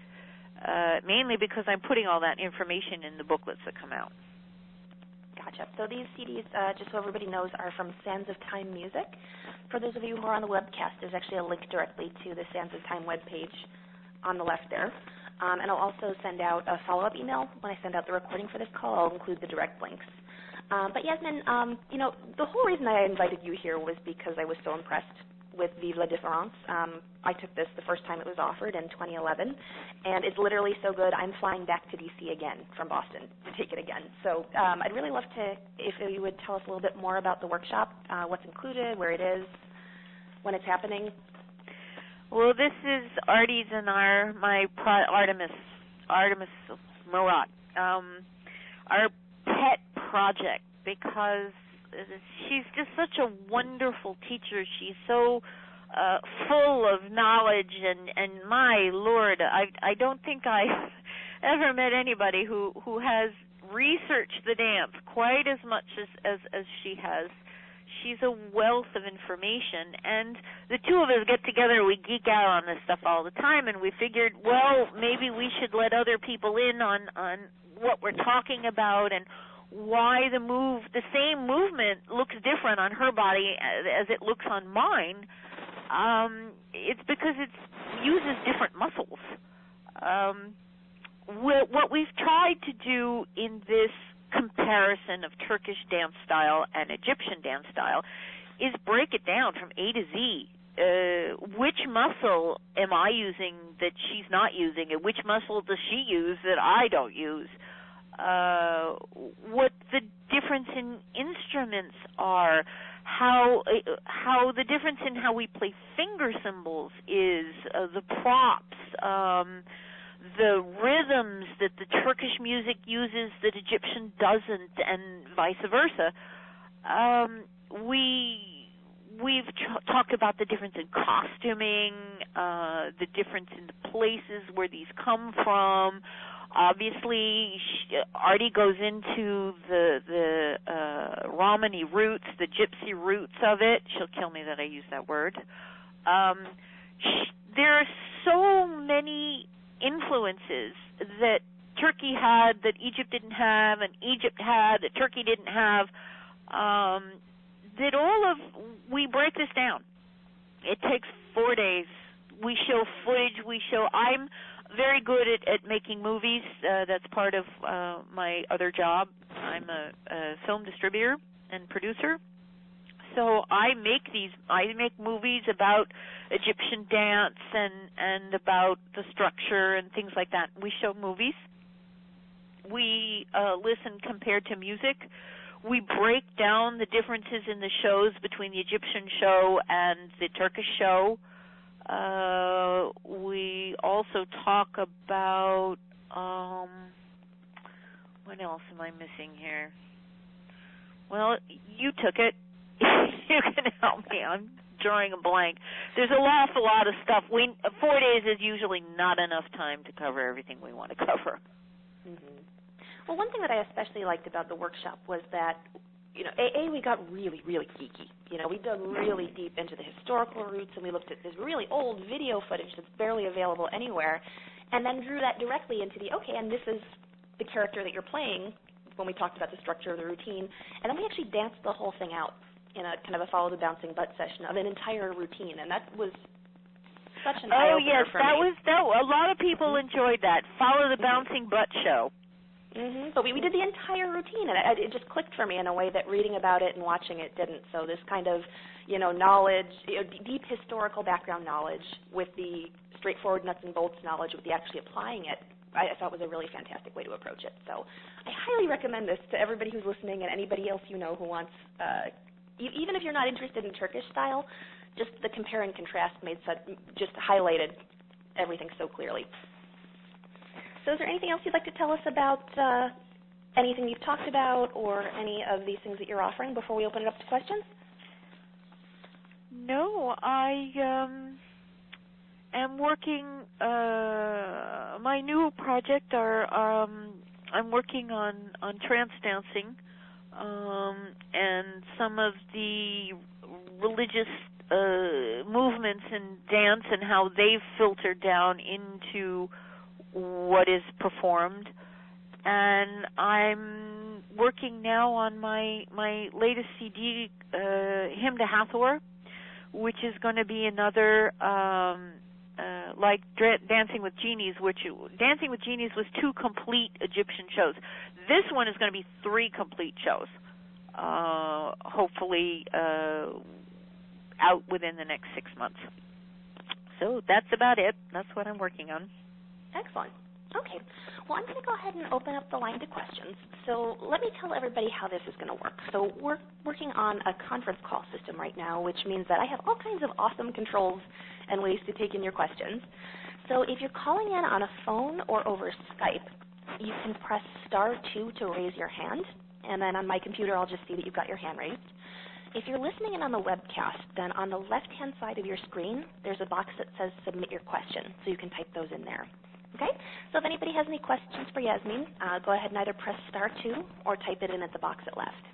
C: mainly because I'm putting all that information in the booklets that come out.
B: Gotcha. So these CDs, just so everybody knows, are from Sands of Time Music. For those of you who are on the webcast, there's actually a link directly to the Sands of Time webpage on the left there. And I'll also send out a follow-up email when I send out the recording for this call. I'll include the direct links. But Yasmin, the whole reason I invited you here was because I was so impressed with Vive la Difference. I took this the first time it was offered in 2011, and it's literally so good, I'm flying back to D.C. again from Boston to take it again. So I'd really love to, if you would tell us a little bit more about the workshop, what's included, where it is, when it's happening.
C: Well, this is Artie's and Artemis Mourat, our pet project, because she's just such a wonderful teacher. She's so full of knowledge, and my Lord, I don't think I've ever met anybody who has researched the dance quite as much as she has. She's a wealth of information, and the two of us get together, we geek out on this stuff all the time, and we figured, well, maybe we should let other people in on what we're talking about and why the same movement looks different on her body as it looks on mine. It's because it uses different muscles. What we've tried to do in this comparison of Turkish dance style and Egyptian dance style is break it down from A to Z. Which muscle am I using that she's not using, and which muscle does she use that I don't use? What the difference in instruments are, how the difference in how we play finger cymbals is, the props, the rhythms that the Turkish music uses that Egyptian doesn't, and vice versa. We've talked about the difference in costuming, the difference in the places where these come from. Obviously, Artie goes into the Romani roots, the gypsy roots of it. She'll kill me that I use that word. There are so many influences that Turkey had that Egypt didn't have, and Egypt had that Turkey didn't have, we break this down. It takes 4 days. We show footage. I'm very good at making movies. That's part of my other job. I'm a film distributor and producer. So I make movies about Egyptian dance and about the structure and things like that. We show movies. We listen compared to music. We break down the differences in the shows between the Egyptian show and the Turkish show. We also talk about, what else am I missing here? Well, you took it. You can help me. I'm drawing a blank. There's an awful lot of stuff. 4 days is usually not enough time to cover everything we want to cover.
B: Mm-hmm. Well, one thing that I especially liked about the workshop was that, we got really, really geeky. We dug really deep into the historical roots, and we looked at this really old video footage that's barely available anywhere, and then drew that directly into and this is the character that you're playing when we talked about the structure of the routine, and then we actually danced the whole thing out in a kind of a follow the bouncing butt session of an entire routine, and that was such an eye-opener for me.
C: Oh, yes, a lot of people enjoyed that. Follow the bouncing butt show.
B: Mm-hmm. But we did the entire routine, and it just clicked for me in a way that reading about it and watching it didn't. So this kind of, knowledge, deep historical background knowledge with the straightforward nuts and bolts knowledge with the actually applying it, I thought was a really fantastic way to approach it. So I highly recommend this to everybody who's listening and anybody else who wants, even if you're not interested in Turkish style, just the compare and contrast just highlighted everything so clearly. So is there anything else you'd like to tell us about anything you've talked about or any of these things that you're offering before we open it up to questions?
C: No, I am working my new project I'm working on trance dancing and some of the religious movements in dance and how they've filtered down into what is performed. And I'm working now on my latest CD, Hymn to Hathor, which is going to be another like Dancing with Genies, which Dancing with Genies was 2 complete Egyptian shows. This one is going to be 3 complete shows, hopefully out within the next 6 months. So that's about it. That's what I'm working on.
B: Excellent. Okay. Well, I'm going to go ahead and open up the line to questions. So let me tell everybody how this is going to work. So we're working on a conference call system right now, which means that I have all kinds of awesome controls and ways to take in your questions. So if you're calling in on a phone or over Skype, you can press *2 to raise your hand, and then on my computer I'll just see that you've got your hand raised. If you're listening in on the webcast, then on the left-hand side of your screen, there's a box that says Submit Your Question, so you can type those in there. Okay? So if anybody has any questions for Yasmin, go ahead and either press *2 or type it in at the box at left.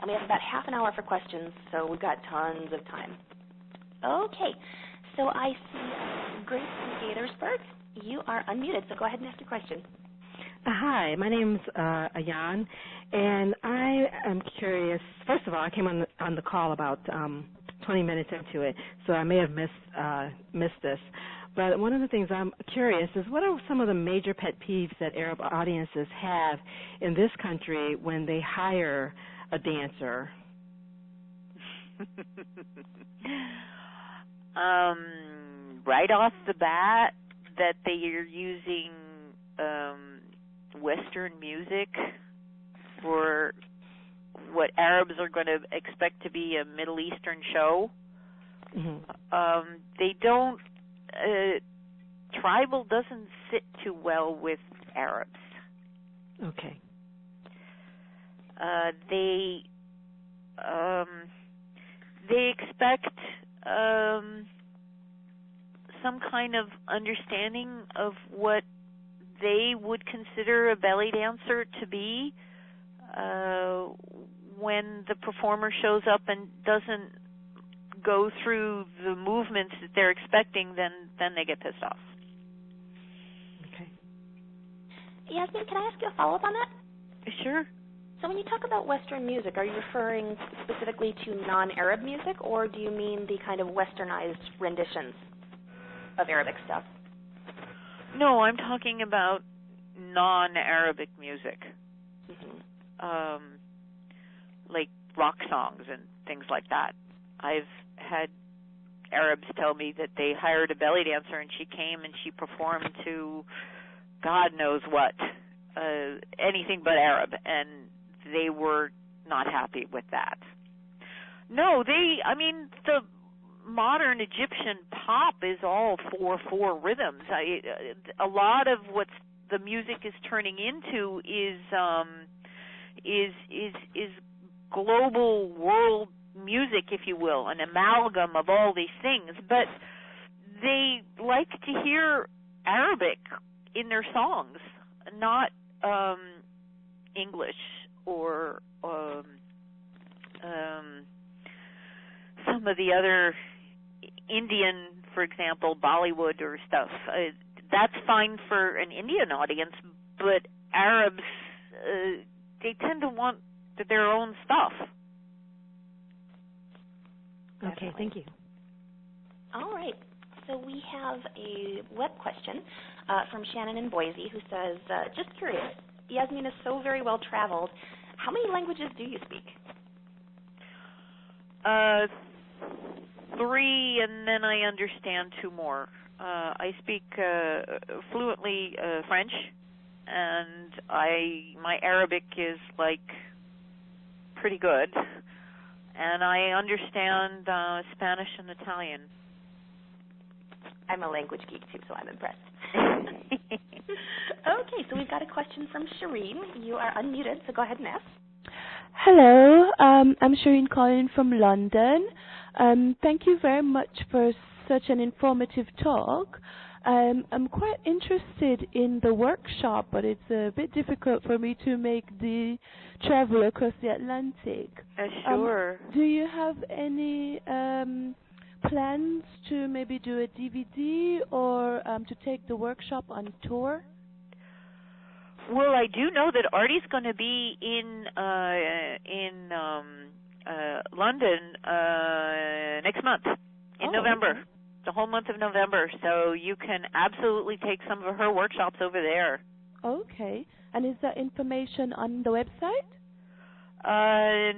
B: And we have about half an hour for questions, so we've got tons of time. Okay. So I see Grace from Gaithersburg. You are unmuted, so go ahead and ask your question.
D: Hi, my name's Ayan, and I am curious. First of all, I came on the call about 20 minutes into it, so I may have missed this. But one of the things I'm curious is, what are some of the major pet peeves that Arab audiences have in this country when they hire a dancer?
C: Right off the bat, that they are using Western music for what Arabs are going to expect to be a Middle Eastern show. Mm-hmm. They don't. Tribal doesn't sit too well with Arabs.
D: Okay.
C: They expect some kind of understanding of what they would consider a belly dancer to be when the performer shows up and doesn't go through the movements that they're expecting, then they get pissed off.
D: Okay.
B: Yasmin, can I ask you a follow-up on that?
C: Sure.
B: So when you talk about Western music, are you referring specifically to non-Arab music, or do you mean the kind of westernized renditions of Arabic stuff?
C: No, I'm talking about non-Arabic music, like rock songs and things like that. I've had Arabs tell me that they hired a belly dancer and she came and she performed to God knows what, anything but Arab, and they were not happy with that. No, the modern Egyptian pop is all 4/4 rhythms. A lot of what the music is turning into is global world music, if you will, an amalgam of all these things. But they like to hear Arabic in their songs, not English or some of the other Indian, for example, Bollywood or stuff. That's fine for an Indian audience, but Arabs, they tend to want their own stuff.
D: Okay, thank you.
B: All right. So we have a web question from Shannon in Boise who says, just curious, Yasmin is so very well traveled. How many languages do you speak?
C: 3, and then I understand 2 more. I speak fluently French, and my Arabic is like pretty good, and I understand Spanish and Italian.
B: I'm a language geek, too, so I'm impressed. Okay, so we've got a question from Shireen. You are unmuted, so go ahead and ask.
E: Hello, I'm Shireen calling from London. Thank you very much for such an informative talk. I'm quite interested in the workshop, but it's a bit difficult for me to make the travel across the Atlantic.
C: Sure.
E: Do you have any plans to maybe do a DVD or to take the workshop on tour?
C: Well, I do know that Artie's going to be in London next month in November.
E: Okay.
C: The whole month of November, so you can absolutely take some of her workshops over there.
E: Okay. And is that information on the website?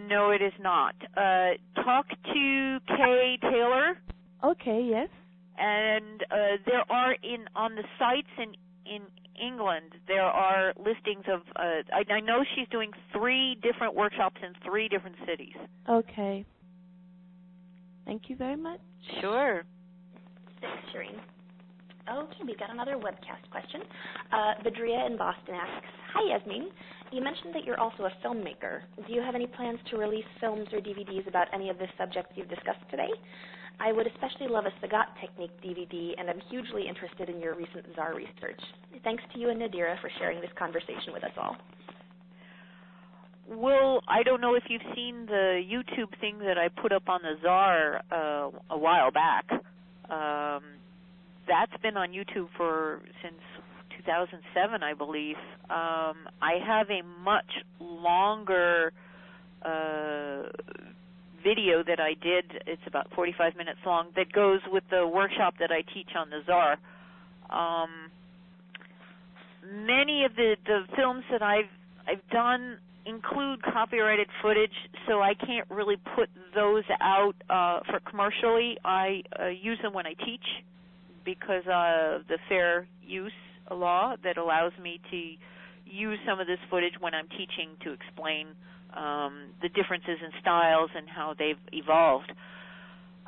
C: No, it is not. Talk to Kay Taylor.
E: Okay, yes.
C: And there are on the sites in England, there are listings of, I know she's doing 3 different workshops in 3 different cities.
E: Okay. Thank you very much.
C: Sure.
B: Thanks, Shireen. Okay, we've got another webcast question. Badria in Boston asks, hi, Yasmin. You mentioned that you're also a filmmaker. Do you have any plans to release films or DVDs about any of the subjects you've discussed today? I would especially love a Sagat technique DVD, and I'm hugely interested in your recent Czar research. Thanks to you and Nadira for sharing this conversation with us all.
C: Well, I don't know if you've seen the YouTube thing that I put up on the Czar a while back. That's been on YouTube since 2007, I believe. I have a much longer video that I did. It's about 45 minutes long that goes with the workshop that I teach on the Czar. Many of the films that I've done include copyrighted footage, so I can't really put those out for commercially. I use them when I teach because of the fair use law that allows me to use some of this footage when I'm teaching to explain the differences in styles and how they've evolved.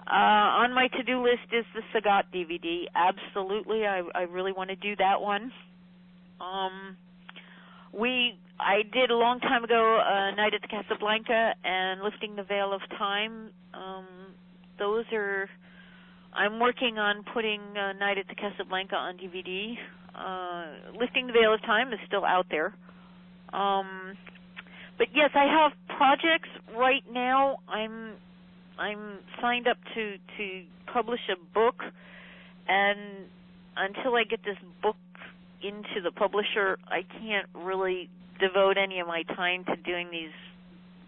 C: On my to-do list is the Sagat DVD. Absolutely, I really want to do that one. I did a long time ago a Night at the Casablanca and Lifting the Veil of Time. Those are, I'm working on putting Night at the Casablanca on DVD. Lifting the Veil of Time is still out there. But yes, I have projects right now. I'm signed up to publish a book, and until I get this book into the publisher, I can't really devote any of my time to doing these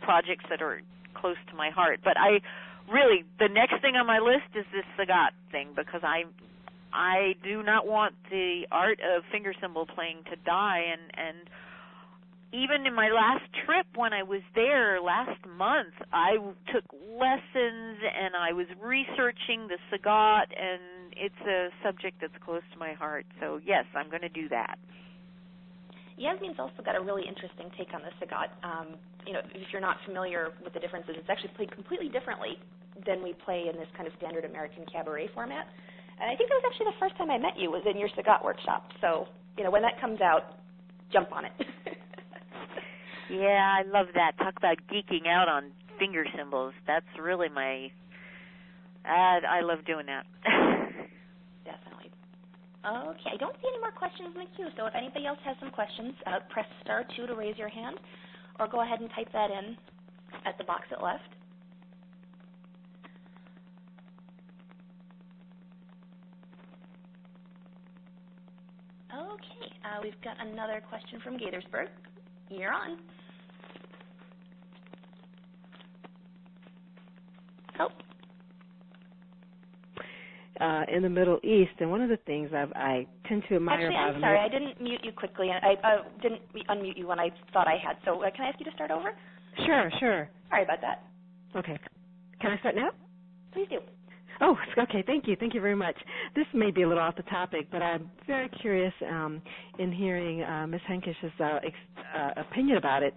C: projects that are close to my heart. But the next thing on my list is this Sagat thing, because I do not want the art of finger cymbal playing to die, and even in my last trip when I was there last month, I took lessons and I was researching the Sagat, and it's a subject that's close to my heart. So yes, I'm going to do that.
B: Yasmin's also got a really interesting take on the Sagat. If you're not familiar with the differences, it's actually played completely differently than we play in this kind of standard American cabaret format. And I think that was actually the first time I met you was in your Sagat workshop. So, when that comes out, jump on it.
C: Yeah, I love that. Talk about geeking out on finger cymbals. That's really I love doing that.
B: Definitely. Okay, I don't see any more questions in the queue, so if anybody else has some questions, press *2 to raise your hand, or go ahead and type that in at the box at left. Okay, we've got another question from Gaithersburg. You're on. Oh.
D: In the Middle East, and one of the things I tend to admire
B: Actually,
D: about
B: I'm sorry, I didn't mute you quickly, and I didn't unmute you when I thought I had. So can I ask you to start over?
D: Sure.
B: Sorry about that.
D: Okay. Can I start now?
B: Please do.
D: Oh, okay. Thank you. Thank you very much. This may be a little off the topic, but I'm very curious in hearing Ms. Henkesh's opinion about it.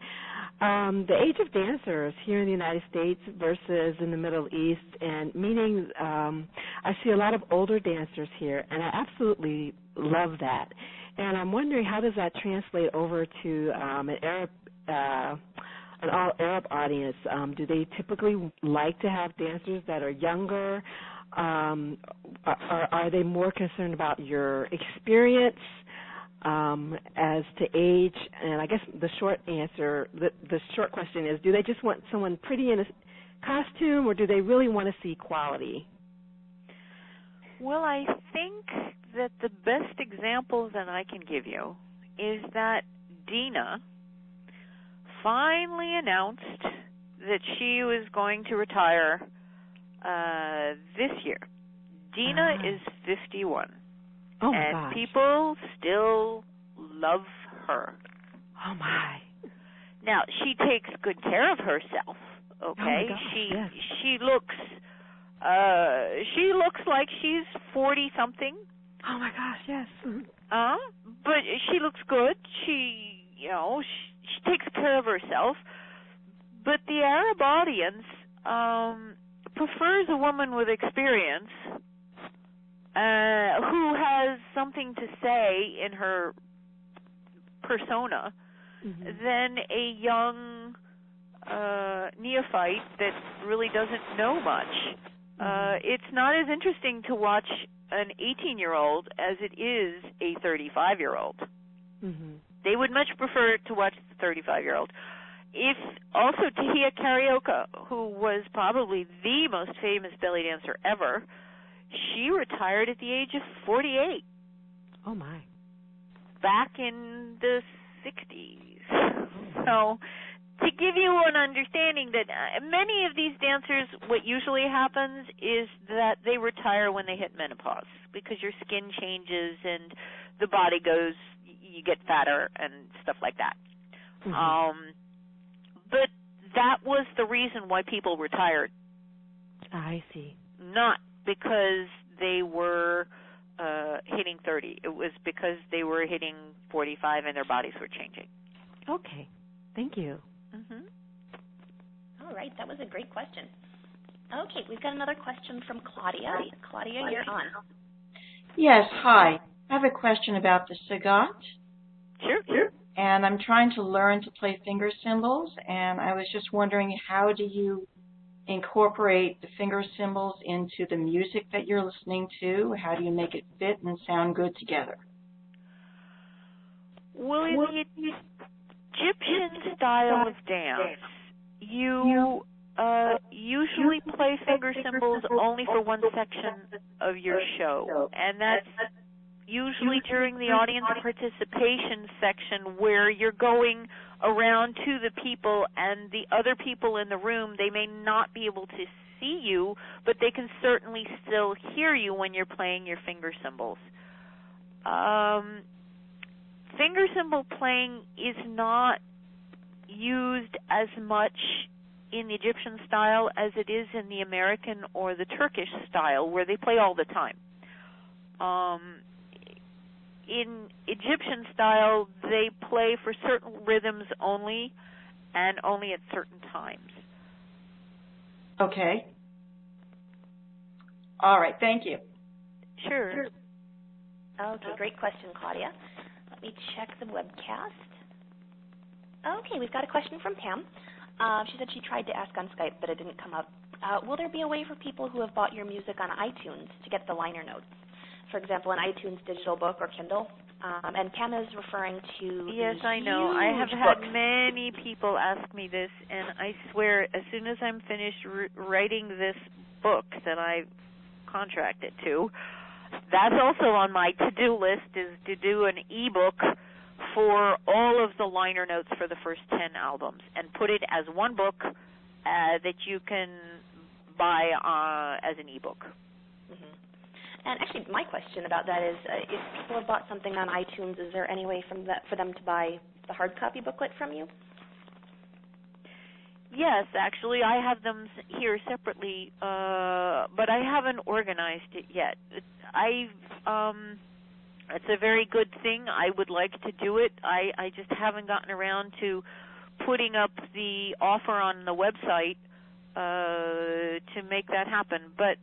D: The age of dancers here in the United States versus in the Middle East, and meaning I see a lot of older dancers here, and I absolutely love that. And I'm wondering, how does that translate over to an all Arab audience? Do they typically like to have dancers that are younger? Are they more concerned about your experience as to age? And I guess the short answer, the short question is, do they just want someone pretty in a costume, or do they really want to see quality?
C: Well, I think that the best example that I can give you is that Dina finally announced that she was going to retire this year. Dina is 51.
D: Oh, my
C: and
D: gosh.
C: People still love her.
D: Oh, my.
C: Now, she takes good care of herself, okay?
D: Oh, my gosh,
C: she looks like she's 40-something.
D: Oh, my gosh, yes.
C: But she looks good. She takes care of herself. But the Arab audience prefers a woman with experience who has something to say in her persona than a young neophyte that really doesn't know much. It's not as interesting to watch an 18-year-old as it is a 35-year-old. They would much prefer to watch the 35-year-old. If also Tahia Carioca, who was probably the most famous belly dancer ever, she retired at the age of 48.
D: Oh, my.
C: Back in the 60s. So to give you an understanding that many of these dancers, what usually happens is that they retire when they hit menopause because your skin changes and the body goes, you get fatter and stuff like that. But that was the reason why people retired.
D: I see.
C: Not because they were hitting 30. It was because they were hitting 45 and their bodies were changing.
D: Okay. Thank you.
B: All right, that was a great question. Okay, we've got another question from Claudia. Claudia, you're on.
F: Yes, hi. I have a question about the sagat.
C: Sure.
F: And I'm trying to learn to play finger cymbals, and I was just wondering, how do you incorporate the finger cymbals into the music that you're listening to? How do you make it fit and sound good together?
C: Well, in the Egyptian style of dance, you usually play finger cymbals only for one section of your show, and that's usually during the audience participation section where you're going around to the people, and the other people in the room, they may not be able to see you, but they can certainly still hear you when you're playing your finger cymbals. Finger cymbal playing is not used as much in the Egyptian style as it is in the American or the Turkish style, where they play all the time. In Egyptian style, they play for certain rhythms only, and only at certain times.
F: Okay. All right, thank you.
C: Sure.
B: Okay, great question, Claudia. Let me check the webcast. Okay, we've got a question from Pam. She said she tried to ask on Skype, but it didn't come up. Will there be a way for people who have bought your music on iTunes to get the liner notes? For example, an iTunes digital book or Kindle. And Pam is referring to
C: Yes, I know. I have had many people ask me this, and I swear as soon as I'm finished writing this book that I contracted to, that's also on my to-do list, is to do an e-book for all of the liner notes for the first 10 albums and put it as one book that you can buy as an e-book.
B: And actually, my question about that is, if people have bought something on iTunes, is there any way for them to buy the hard copy booklet from you?
C: Yes, actually, I have them here separately, but I haven't organized it yet. It's a very good thing. I would like to do it. I just haven't gotten around to putting up the offer on the website to make that happen. But,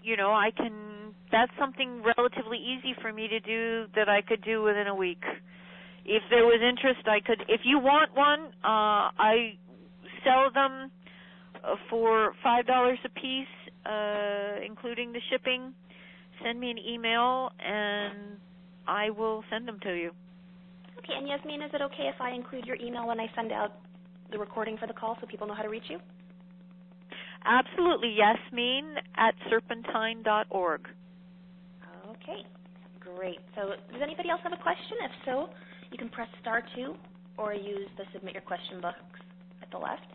C: I can. That's something relatively easy for me to do that I could do within a week. If there was interest, I could. If you want one, I sell them for $5 a piece, including the shipping. Send me an email, and I will send them to you.
B: Okay, and Yasmin, is it okay if I include your email when I send out the recording for the call so people know how to reach you?
C: Absolutely, Yasmin@serpentine.org.
B: Okay, great. So does anybody else have a question? If so, you can press *2 or use the Submit Your Question box at the left.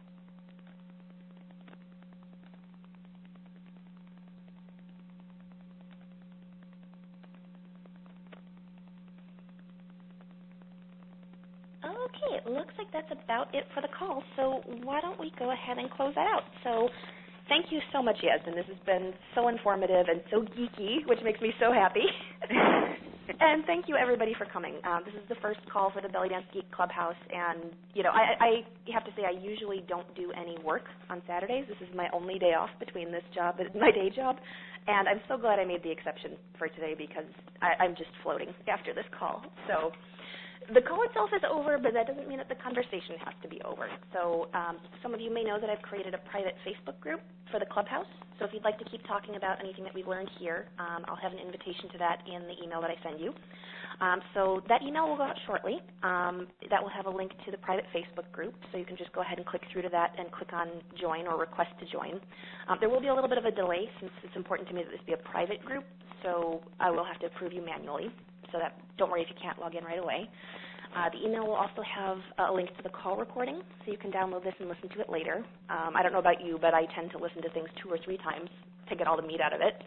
B: Okay, it looks like that's about it for the call, so why don't we go ahead and close that out. So thank you so much, Yasmin. This has been so informative and so geeky, which makes me so happy. And thank you, everybody, for coming. This is the first call for the Belly Dance Geek Clubhouse, and, I have to say I usually don't do any work on Saturdays. This is my only day off between this job and my day job, and I'm so glad I made the exception for today because I'm just floating after this call. So the call itself is over, but that doesn't mean that the conversation has to be over. So some of you may know that I've created a private Facebook group for the Clubhouse. So if you'd like to keep talking about anything that we've learned here, I'll have an invitation to that in the email that I send you. So that email will go out shortly. That will have a link to the private Facebook group, so you can just go ahead and click through to that and click on Join or Request to Join. There will be a little bit of a delay since it's important to me that this be a private group, so I will have to approve you manually. So that don't worry if you can't log in right away. The email will also have a link to the call recording, so you can download this and listen to it later. I don't know about you, but I tend to listen to things 2 or 3 times to get all the meat out of it.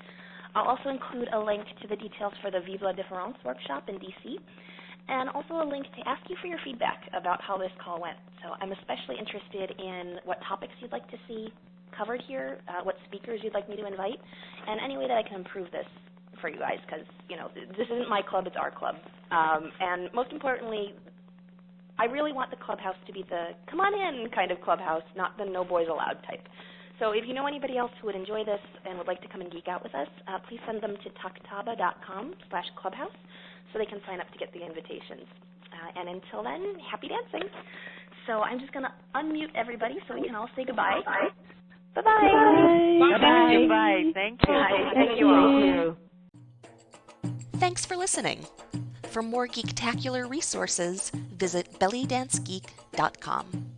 B: I'll also include a link to the details for the Vive la Difference workshop in D.C., and also a link to ask you for your feedback about how this call went. So I'm especially interested in what topics you'd like to see covered here, what speakers you'd like me to invite, and any way that I can improve this for you guys, because this isn't my club, it's our club. And most importantly, I really want the clubhouse to be the come on in kind of clubhouse, not the no boys allowed type. So if you know anybody else who would enjoy this and would like to come and geek out with us, please send them to taktaba.com/clubhouse so they can sign up to get the invitations. And until then, happy dancing. So I'm just going to unmute everybody so we can all say goodbye. Bye-bye.
C: Bye-bye. Goodbye. Thank you.
B: Bye. Thank you all.
A: Thanks for listening. For more geektacular resources, visit bellydancegeek.com.